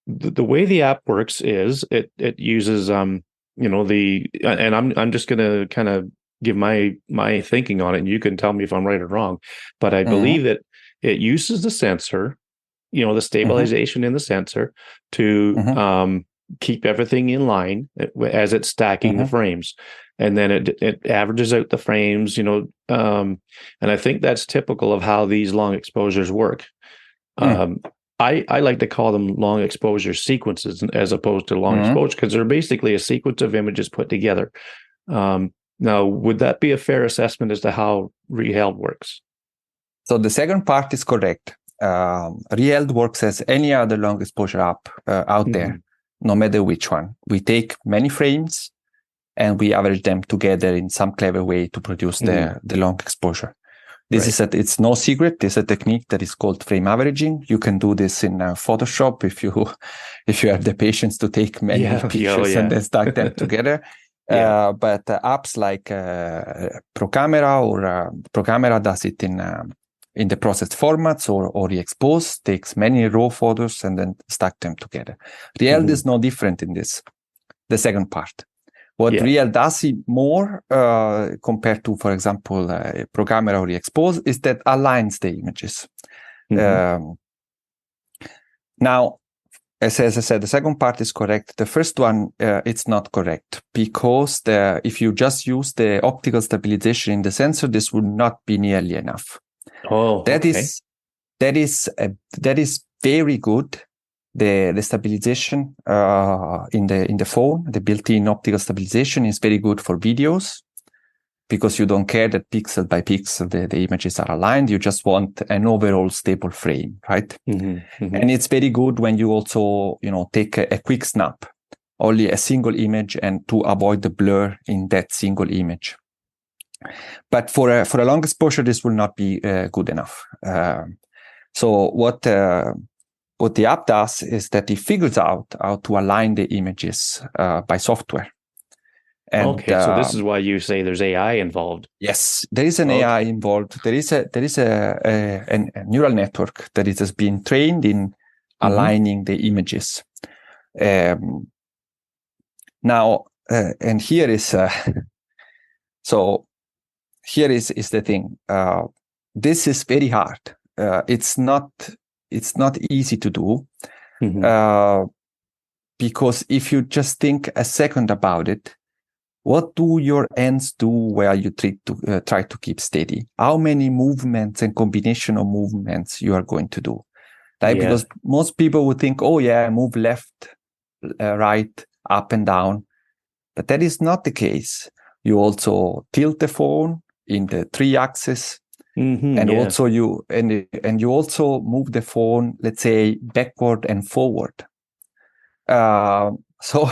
the way the app works is it uses and I'm just going to kind of give my thinking on it, and you can tell me if I'm right or wrong. But I believe that it uses the sensor, the stabilization in the sensor to keep everything in line as it's stacking the frames. And then it averages out the frames, and I think that's typical of how these long exposures work. I like to call them long exposure sequences as opposed to long exposure, because they're basically a sequence of images put together. Now, would that be a fair assessment as to how ReeHeld works? So the second part is correct. ReeHeld works as any other long exposure app out there, no matter which one. We take many frames and we average them together in some clever way to produce the long exposure. It's no secret. There's a technique that is called frame averaging. You can do this in Photoshop if you have the patience to take many pictures and then stack them together. But apps like ProCamera or ProCamera does it in the processed formats, or ReExpose takes many raw photos and then stack them together. ReeHeld is no different in this. The second part. What ReeHeld does more compared to, for example, ProCamera or ReExpose is that aligns the images. Now, as I said, the second part is correct. The first one, it's not correct, because if you just use the optical stabilization in the sensor, this would not be nearly enough. That is very good. The stabilization in the phone, the built-in optical stabilization, is very good for videos, because you don't care that pixel by pixel the images are aligned. You just want an overall stable frame, right? And it's very good when you also take a quick snap, only a single image, and to avoid the blur in that single image. But for a long exposure, this will not be good enough. So what the app does is that it figures out how to align the images by software. And, so this is why you say there's AI involved. Yes, there is an AI involved. There is a neural network that has been trained in aligning the images. Now, and here is so here is the thing. This is very hard. It's not easy to do, because if you just think a second about it, what do your hands do where you try to keep steady? How many movements and combination of movements you are going to do? Because most people would think, move left, right, up and down. But that is not the case. You also tilt the phone in the 3-axis. Also you also move the phone, let's say, backward and forward. So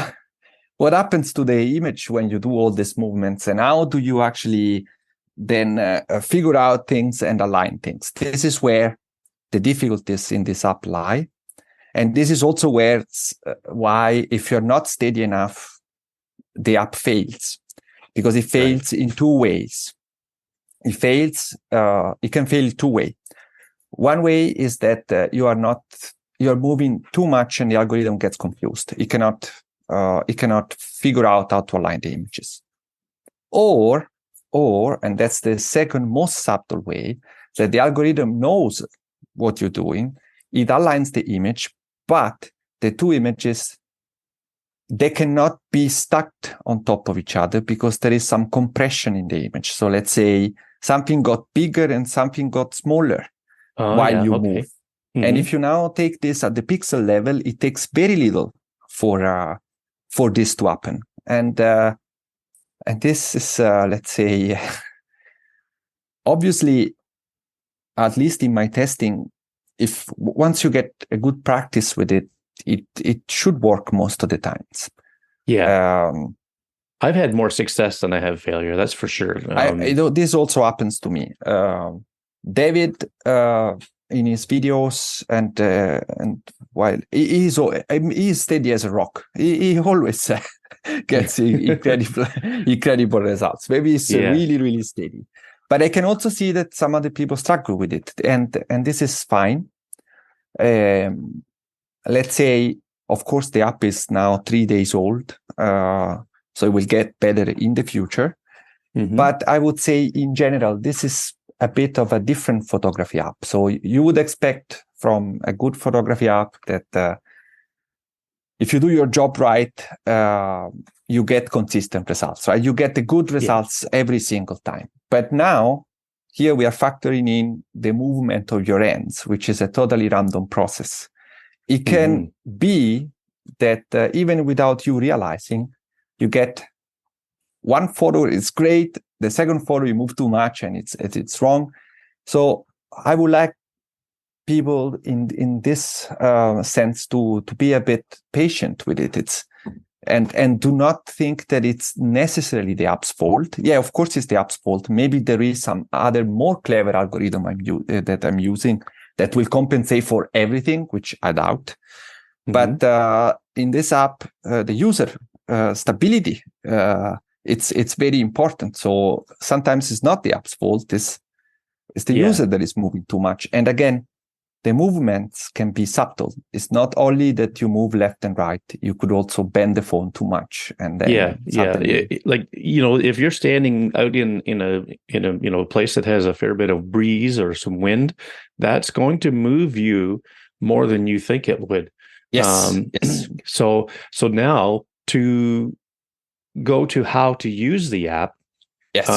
what happens to the image when you do all these movements, and how do you actually then figure out things and align things? This is where the difficulties in this app lie. And this is also why, if you're not steady enough, the app fails, because it fails in two ways. It can fail two ways. One way is that you are not you're moving too much and the algorithm gets confused. It cannot figure out how to align the images. Or, and that's the second most subtle way, that the algorithm knows what you're doing. It aligns the image, but the two images, they cannot be stacked on top of each other because there is some compression in the image. So let's say something got bigger and something got smaller while you move. Mm-hmm. And if you now take this at the pixel level, it takes very little for this to happen. And this is, let's say, obviously, at least in my testing, if once you get a good practice with it, it should work most of the times. Yeah. I've had more success than I have failure. That's for sure. This also happens to me. David, in his videos, and while he's steady as a rock, he always gets incredible results. Maybe he's really, really steady. But I can also see that some other people struggle with it, and this is fine. Let's say, of course, the app is now 3 days old, so it will get better in the future. Mm-hmm. But I would say, in general, this is a bit of a different photography app. So you would expect from a good photography app that if you do your job right, you get consistent results, right? You get the good results every single time. But now, here we are factoring in the movement of your hands, which is a totally random process. It can be that even without you realizing, you get one photo is great, the second photo you move too much and it's wrong. So I would like people in this sense to be a bit patient with it. And do not think that it's necessarily the app's fault. Yeah, of course it's the app's fault. Maybe there is some other more clever algorithm that I'm using that will compensate for everything, which I doubt. Mm-hmm. But in this app, the user stability, it's very important. So sometimes it's not the app's fault. It's the user that is moving too much. And again, the movements can be subtle. It's not only that you move left and right. You could also bend the phone too much, and then like if you're standing out in a place that has a fair bit of breeze or some wind, that's going to move you more than you think it would. Yes. So now to go to how to use the app. Yes.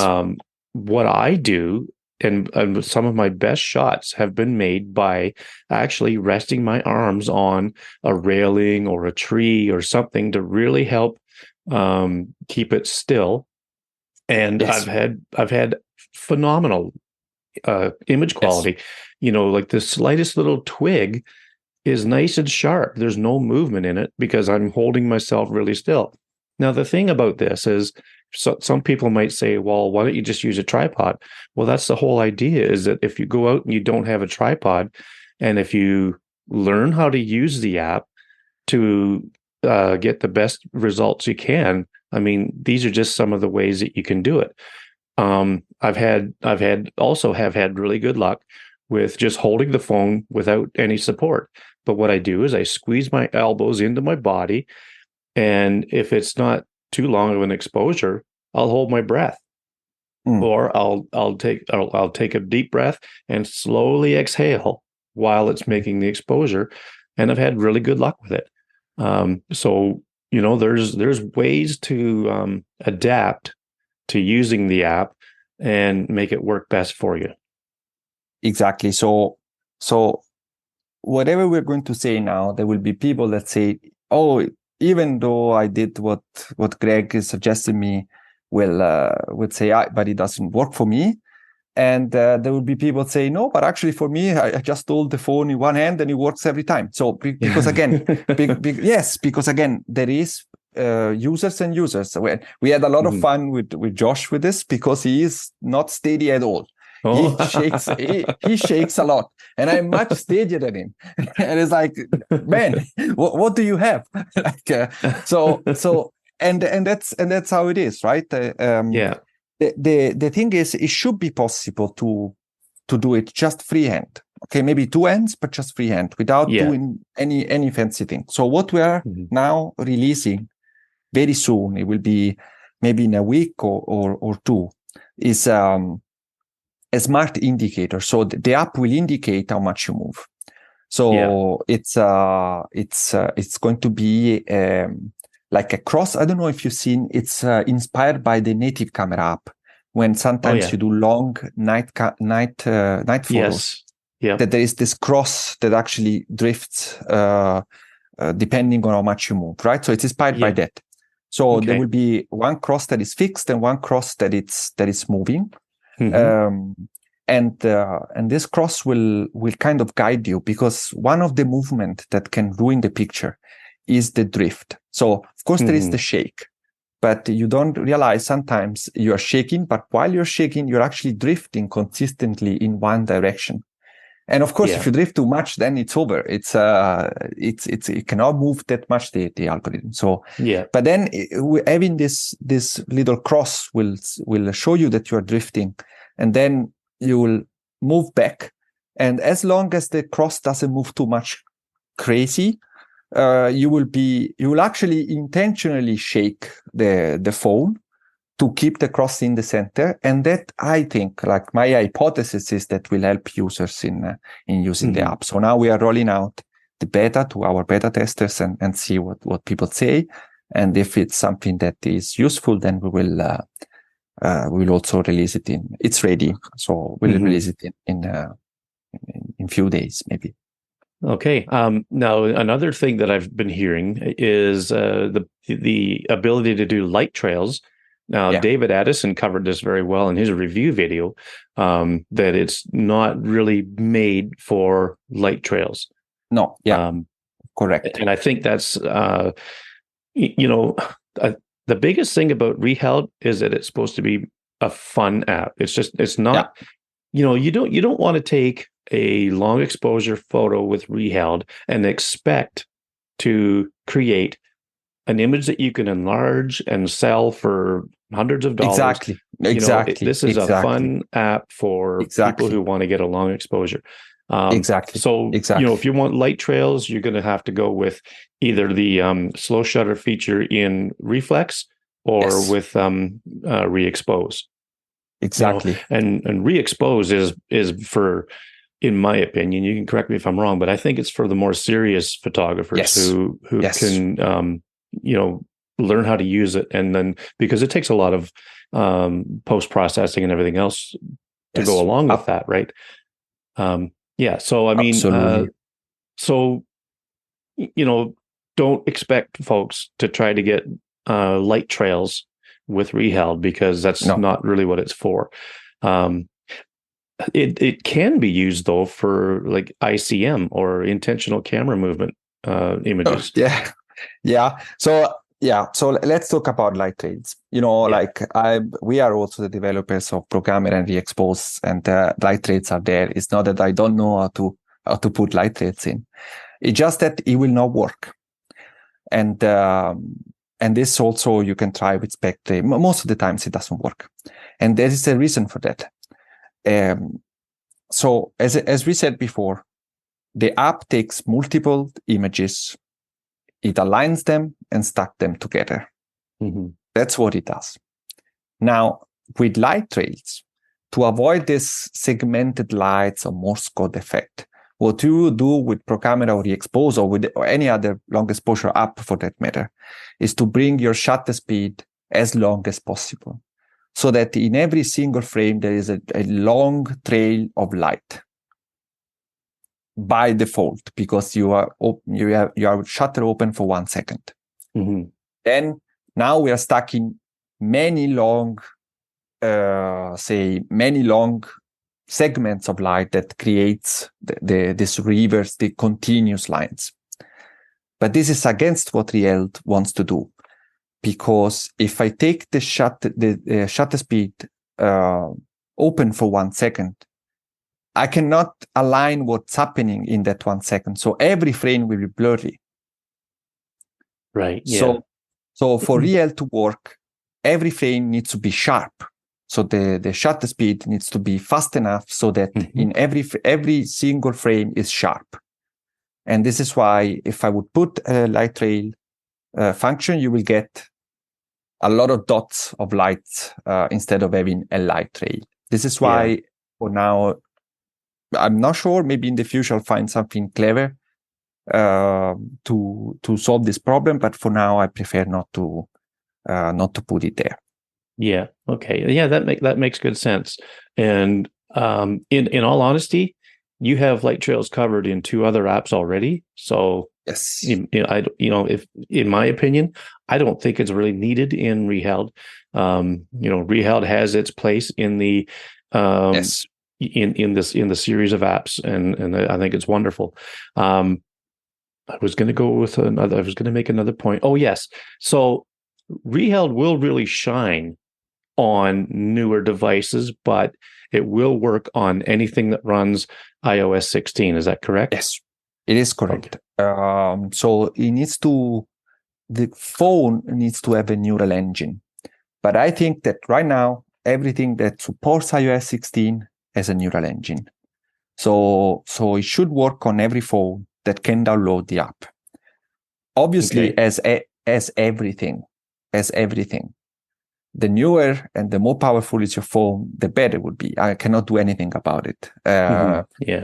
What I do. And some of my best shots have been made by actually resting my arms on a railing or a tree or something to really help keep it still. And I've had phenomenal image quality. Like the slightest little twig is nice and sharp. There's no movement in it because I'm holding myself really still. Now, the thing about this is, some people might say, well, why don't you just use a tripod? Well, that's the whole idea, is that if you go out and you don't have a tripod, and if you learn how to use the app to get the best results you can, I mean, these are just some of the ways that you can do it. I've had really good luck with just holding the phone without any support. But what I do is I squeeze my elbows into my body, and if it's not too long of an exposure, I'll hold my breath, or I'll take a deep breath and slowly exhale while it's making the exposure, and I've had really good luck with it. So there's ways to adapt to using the app and make it work best for you. Exactly. So whatever we're going to say now, there will be people that say, "Oh, even though I did what Greg is suggesting me, would say, but it doesn't work for me." And there will be people say, "No, but actually for me, I just hold the phone in one hand and it works every time." So because again, because again, there is users and users. We had a lot of fun with Josh with this because he is not steady at all. Oh. He shakes a lot, and I'm much steadier than him. And it's like, man, what do you have? And that's how it is, right? The thing is, it should be possible to to do it just freehand. Okay, maybe two hands, but just freehand without doing any fancy thing. So what we are now releasing very soon, it will be maybe in a week or two, is a smart indicator. So the app will indicate how much you move. So it's going to be like a cross. I don't know if you've seen. It's inspired by the native camera app. When sometimes you do long night photos. Yes. Yeah. That there is this cross that actually drifts depending on how much you move, right? So it's inspired by that. So there will be one cross that is fixed and one cross that is moving, and this cross will kind of guide you, because one of the movement that can ruin the picture is the drift. So of course there is the shake, but you don't realize sometimes you are shaking, but while you're shaking, you're actually drifting consistently in one direction. And of course, if you drift too much, then it's over. It cannot move that much, the algorithm. So but then having this little cross will show you that you are drifting, and then you will move back. And as long as the cross doesn't move too much crazy, you will actually intentionally shake the phone to keep the cross in the center. And that, I think, like my hypothesis is that will help users in using the app. So now we are rolling out the beta to our beta testers and see what people say. And if it's something that is useful, then we will also release it it's ready. So we'll release it in few days, maybe. Okay. Now, another thing that I've been hearing is the ability to do light trails. Now, David Addison covered this very well in his review video, that it's not really made for light trails. No, correct. And I think that's, the biggest thing about ReeHeld is that it's supposed to be a fun app. It's not, you don't want to take a long exposure photo with ReeHeld and expect to create an image that you can enlarge and sell for hundreds of dollars. Exactly. This is a fun app for people who want to get a long exposure. So, if you want light trails, you're going to have to go with either the slow shutter feature in Reflex or with Re-Expose. Exactly. And Re-Expose is for, in my opinion, you can correct me if I'm wrong, but I think it's for the more serious photographers who can learn how to use it, and then because it takes a lot of post-processing and everything else to go along with that, right? So I mean, don't expect folks to try to get light trails with ReeHeld, because that's not really what it's for. It can be used though for like ICM or intentional camera movement images. So let's talk about light trails. We are also the developers of Programmer and Re-Expose, and light trails are there. It's not that I don't know how to put light trails in. It's just that it will not work. And this also you can try with Spectre. Most of the times it doesn't work, and there is a reason for that. So as we said before, the app takes multiple images, it aligns them and stack them together. That's what it does. Now, with light trails, to avoid this segmented lights or Morse code effect, what you do with ProCamera or Re-Expose or any other long exposure app for that matter, is to bring your shutter speed as long as possible, so that in every single frame there is a long trail of light by default, because you are shutter open for 1 second. Then now we are stacking many long segments of light that creates this reverse, the continuous lines. But this is against what ReeHeld wants to do, because if I take the shutter speed open for 1 second, I cannot align what's happening in that 1 second. So every frame will be blurry. Right. Yeah. So for ReeHeld to work, every frame needs to be sharp. So the shutter speed needs to be fast enough so that in every single frame is sharp. And this is why if I would put a light trail function, you will get a lot of dots of light instead of having a light trail. This is why for now, I'm not sure, maybe in the future I'll find something clever to solve this problem, but for now I prefer not to put it there. Yeah. Okay. Yeah, that makes good sense. And in all honesty, you have light trails covered in 2 other apps already. So yes, if in my opinion, I don't think it's really needed in ReeHeld. ReeHeld has its place in the yes. in the series of apps, and I think it's wonderful. I was going to go with another. I was going to make another point. Oh yes, so ReeHeld will really shine on newer devices, but it will work on anything that runs iOS 16. Is that correct? Yes, it is correct. Okay. So the phone needs to have a neural engine. But I think that right now, everything that supports iOS 16 has a neural engine. So it should work on every phone that can download the app. Obviously, as everything, the newer and the more powerful is your phone, the better it would be. I cannot do anything about it.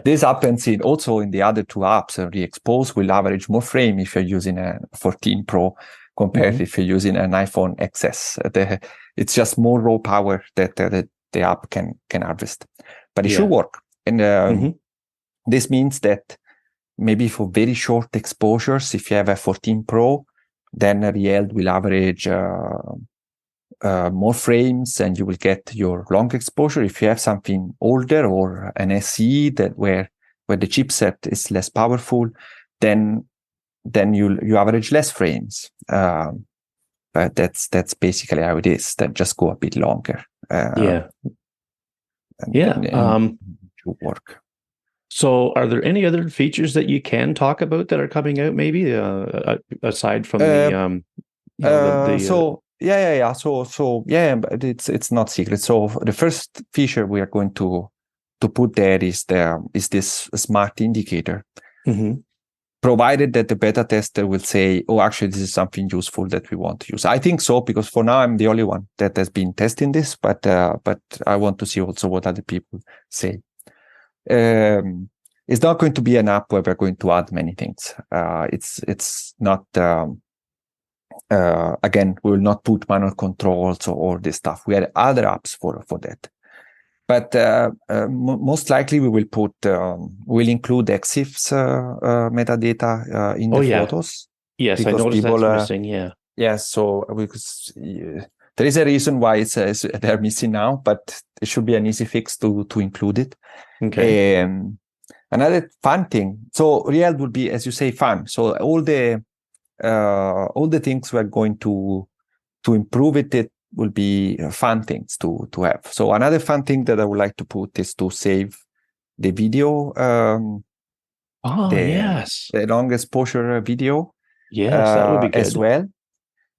This happens also in the other 2 apps. Re-Expose will average more frame if you're using a 14 Pro compared if you're using an iPhone XS. It's just more raw power that the app can harvest. But it should work. And this means that maybe for very short exposures, if you have a 14 Pro, then ReeHeld will average more frames and you will get your long exposure. If you have something older or an SE where the chipset is less powerful, then you average less frames. But that's basically how it is. Then just go a bit longer. And to work. So are there any other features that you can talk about that are coming out, maybe aside from but it's not secret. So the first feature we are going to put there is this smart indicator. Provided that the beta tester will say, oh, actually, this is something useful that we want to use. I think so, because for now I'm the only one that has been testing this, but I want to see also what other people say. It's not going to be an app where we're going to add many things. It's not, again, we will not put manual controls or all this stuff. We have other apps for that. But most likely we will we'll include EXIF's metadata in the photos. Yes, I noticed that's missing, Yes, so there is a reason why it says they're missing now, but it should be an easy fix to include it. Okay. Another fun thing, so ReeHeld would be, as you say, fun. So all the things we're going to improve it will be fun things to have. So another fun thing that I would like to put is to save the video. The long exposure video. Yes, that would be good as well.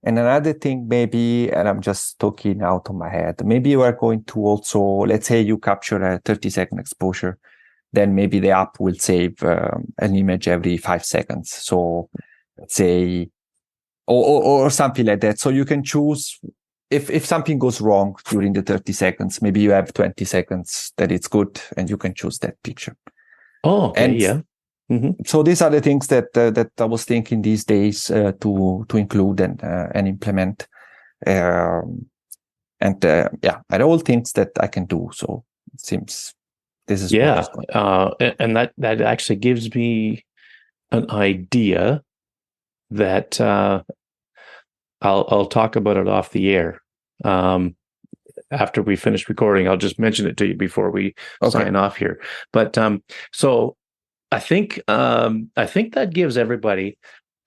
And another thing, maybe, and I'm just talking out of my head, maybe we're going to also, let's say you capture a 30-second exposure, then maybe the app will save an image every 5 seconds. So let's say, or something like that. So you can choose if something goes wrong during the 30 seconds, maybe you have 20 seconds that it's good and you can choose that picture. Oh, okay, So these are the things that I was thinking these days to include and implement. And all things that I can do. So it seems this is and that actually gives me an idea that I'll talk about it off the air. After we finish recording, I'll just mention it to you before we sign off here. But so I think that gives everybody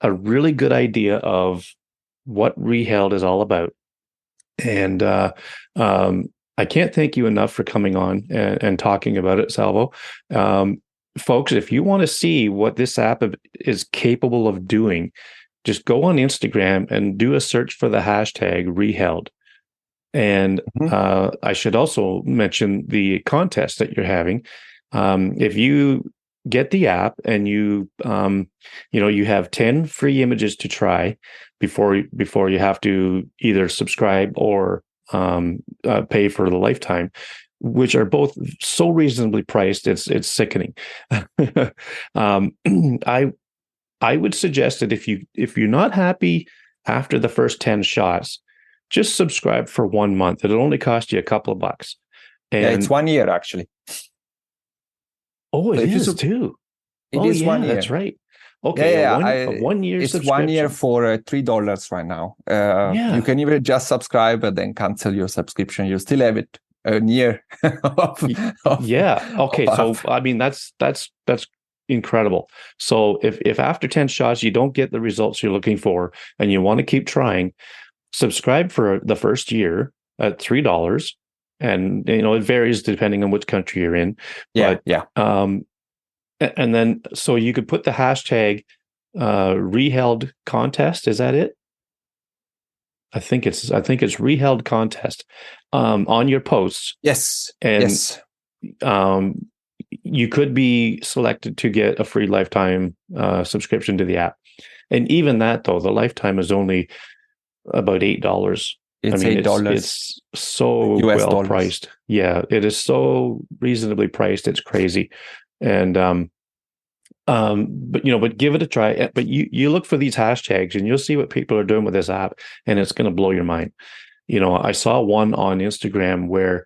a really good idea of what ReeHeld is all about. And I can't thank you enough for coming on and talking about it, Salvo. Folks, if you want to see what this app is capable of doing, just go on Instagram and do a search for the hashtag ReeHeld. And I should also mention the contest that you're having. If you get the app and you you have 10 free images to try before you have to either subscribe or pay for the lifetime, which are both so reasonably priced, it's sickening. I would suggest that if you're not happy after the first 10 shots, just subscribe for 1 month. It'll only cost you a couple of bucks. And it's 1 year actually. Oh, it is too. It is 1 year. That's right. Okay, a 1 year it's subscription. 1 year for $3 right now. You can even just subscribe and then cancel your subscription. You still have it a year. Okay, so I mean that's incredible. So if after 10 shots you don't get the results you're looking for and you want to keep trying, subscribe for the first year at $3. And it varies depending on which country you're in. And then so you could put the hashtag ReeHeld contest. Is that it? I think it's ReeHeld contest on your posts. Yes. And you could be selected to get a free lifetime subscription to the app. And even that, though, the lifetime is only about $8. It's $8. It's so US well dollars. priced. Yeah, it is so reasonably priced. It's crazy. And but give it a try. But you look for these hashtags and you'll see what people are doing with this app, and it's going to blow your mind. I saw one on Instagram where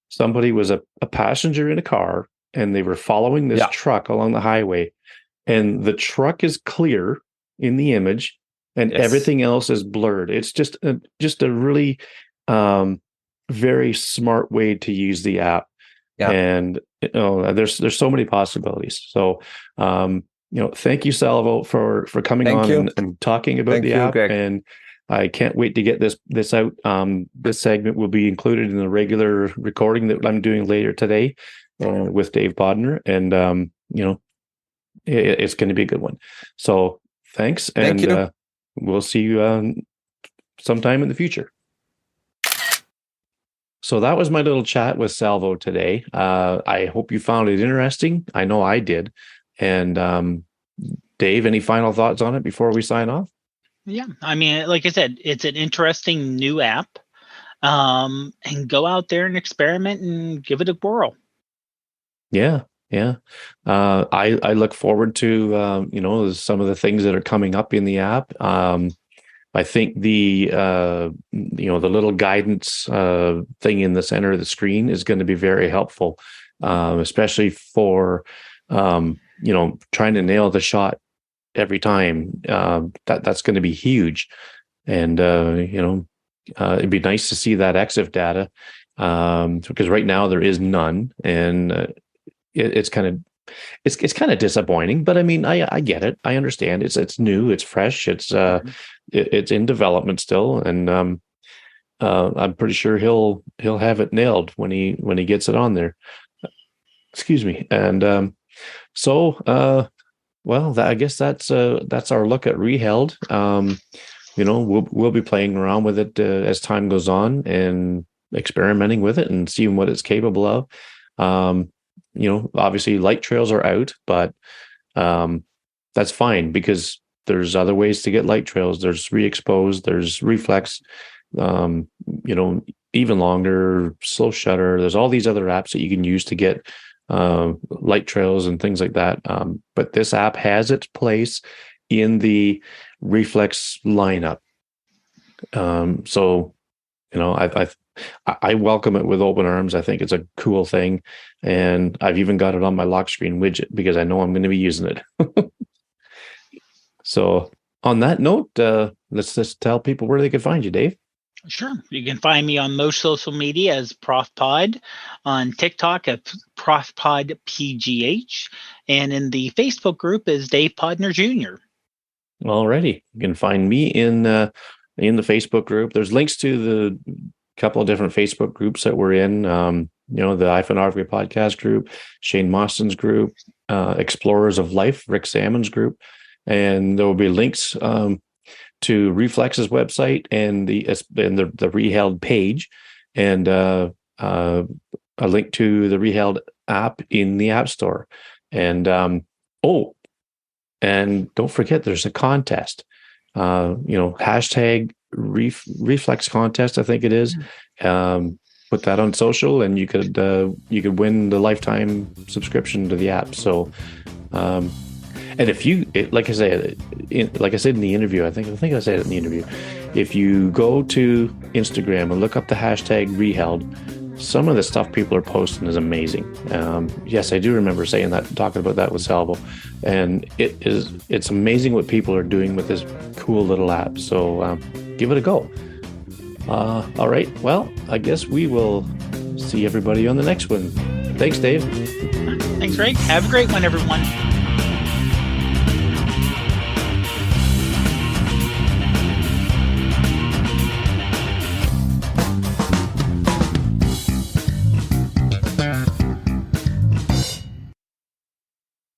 somebody was a passenger in a car and they were following this truck along the highway, and the truck is clear in the image and everything else is blurred. It's just a really very smart way to use the app. Yeah. And there's so many possibilities. So thank you, Salvo, for coming on and talking about the app. Greg. And I can't wait to get this out. This segment will be included in the regular recording that I'm doing later today with Dave Bodner, and it's going to be a good one. So thanks, and Thank you. We'll see you sometime in the future. So that was my little chat with Salvo today. I hope you found it interesting. I know I did. And Dave, any final thoughts on it before we sign off? Yeah, I mean, like I said, it's an interesting new app. And go out there and experiment and give it a whirl. Yeah. I look forward to some of the things that are coming up in the app. I think the little guidance thing in the center of the screen is going to be very helpful, especially for trying to nail the shot every time. That's going to be huge, and it'd be nice to see that EXIF data, because right now there is none, and it's kind of disappointing. But I mean, I get it. I understand. It's new. It's fresh. It's in development still, and I'm pretty sure he'll have it nailed when he gets it on there. Excuse me. And I guess that's our look at ReeHeld. We'll be playing around with it as time goes on and experimenting with it and seeing what it's capable of. Obviously light trails are out, but that's fine because there's other ways to get light trails. There's re-expose, there's reflex, even longer, slow shutter. There's all these other apps that you can use to get light trails and things like that. But this app has its place in the reflex lineup. I welcome it with open arms. I think it's a cool thing. And I've even got it on my lock screen widget because I know I'm going to be using it. So on that note, let's just tell people where they can find you, Dave. Sure. You can find me on most social media as ProfPod, on TikTok at ProfPodPGH, and in the Facebook group is Dave Podner Jr. Alrighty. You can find me in the Facebook group. There's links to the couple of different Facebook groups that we're in. The iPhoneography podcast group, Shane Mostyn's group, Explorers of Life, Rick Salmon's group. And there will be links to Reflex's website and the ReeHeld page, and a link to the ReeHeld app in the App Store. And and don't forget, there's a contest. Hashtag Reflex contest, I think it is. Put that on social, and you could win the lifetime subscription to the app. So, and if like I said in the interview, I think I said it in the interview. If you go to Instagram and look up the hashtag ReeHeld, some of the stuff people are posting is amazing. Yes, I do remember saying that, talking about that with Salvo, and it's amazing what people are doing with this cool little app. So give it a go. All right. Well, I guess we will see everybody on the next one. Thanks, Dave. Thanks, Ray. Have a great one, everyone.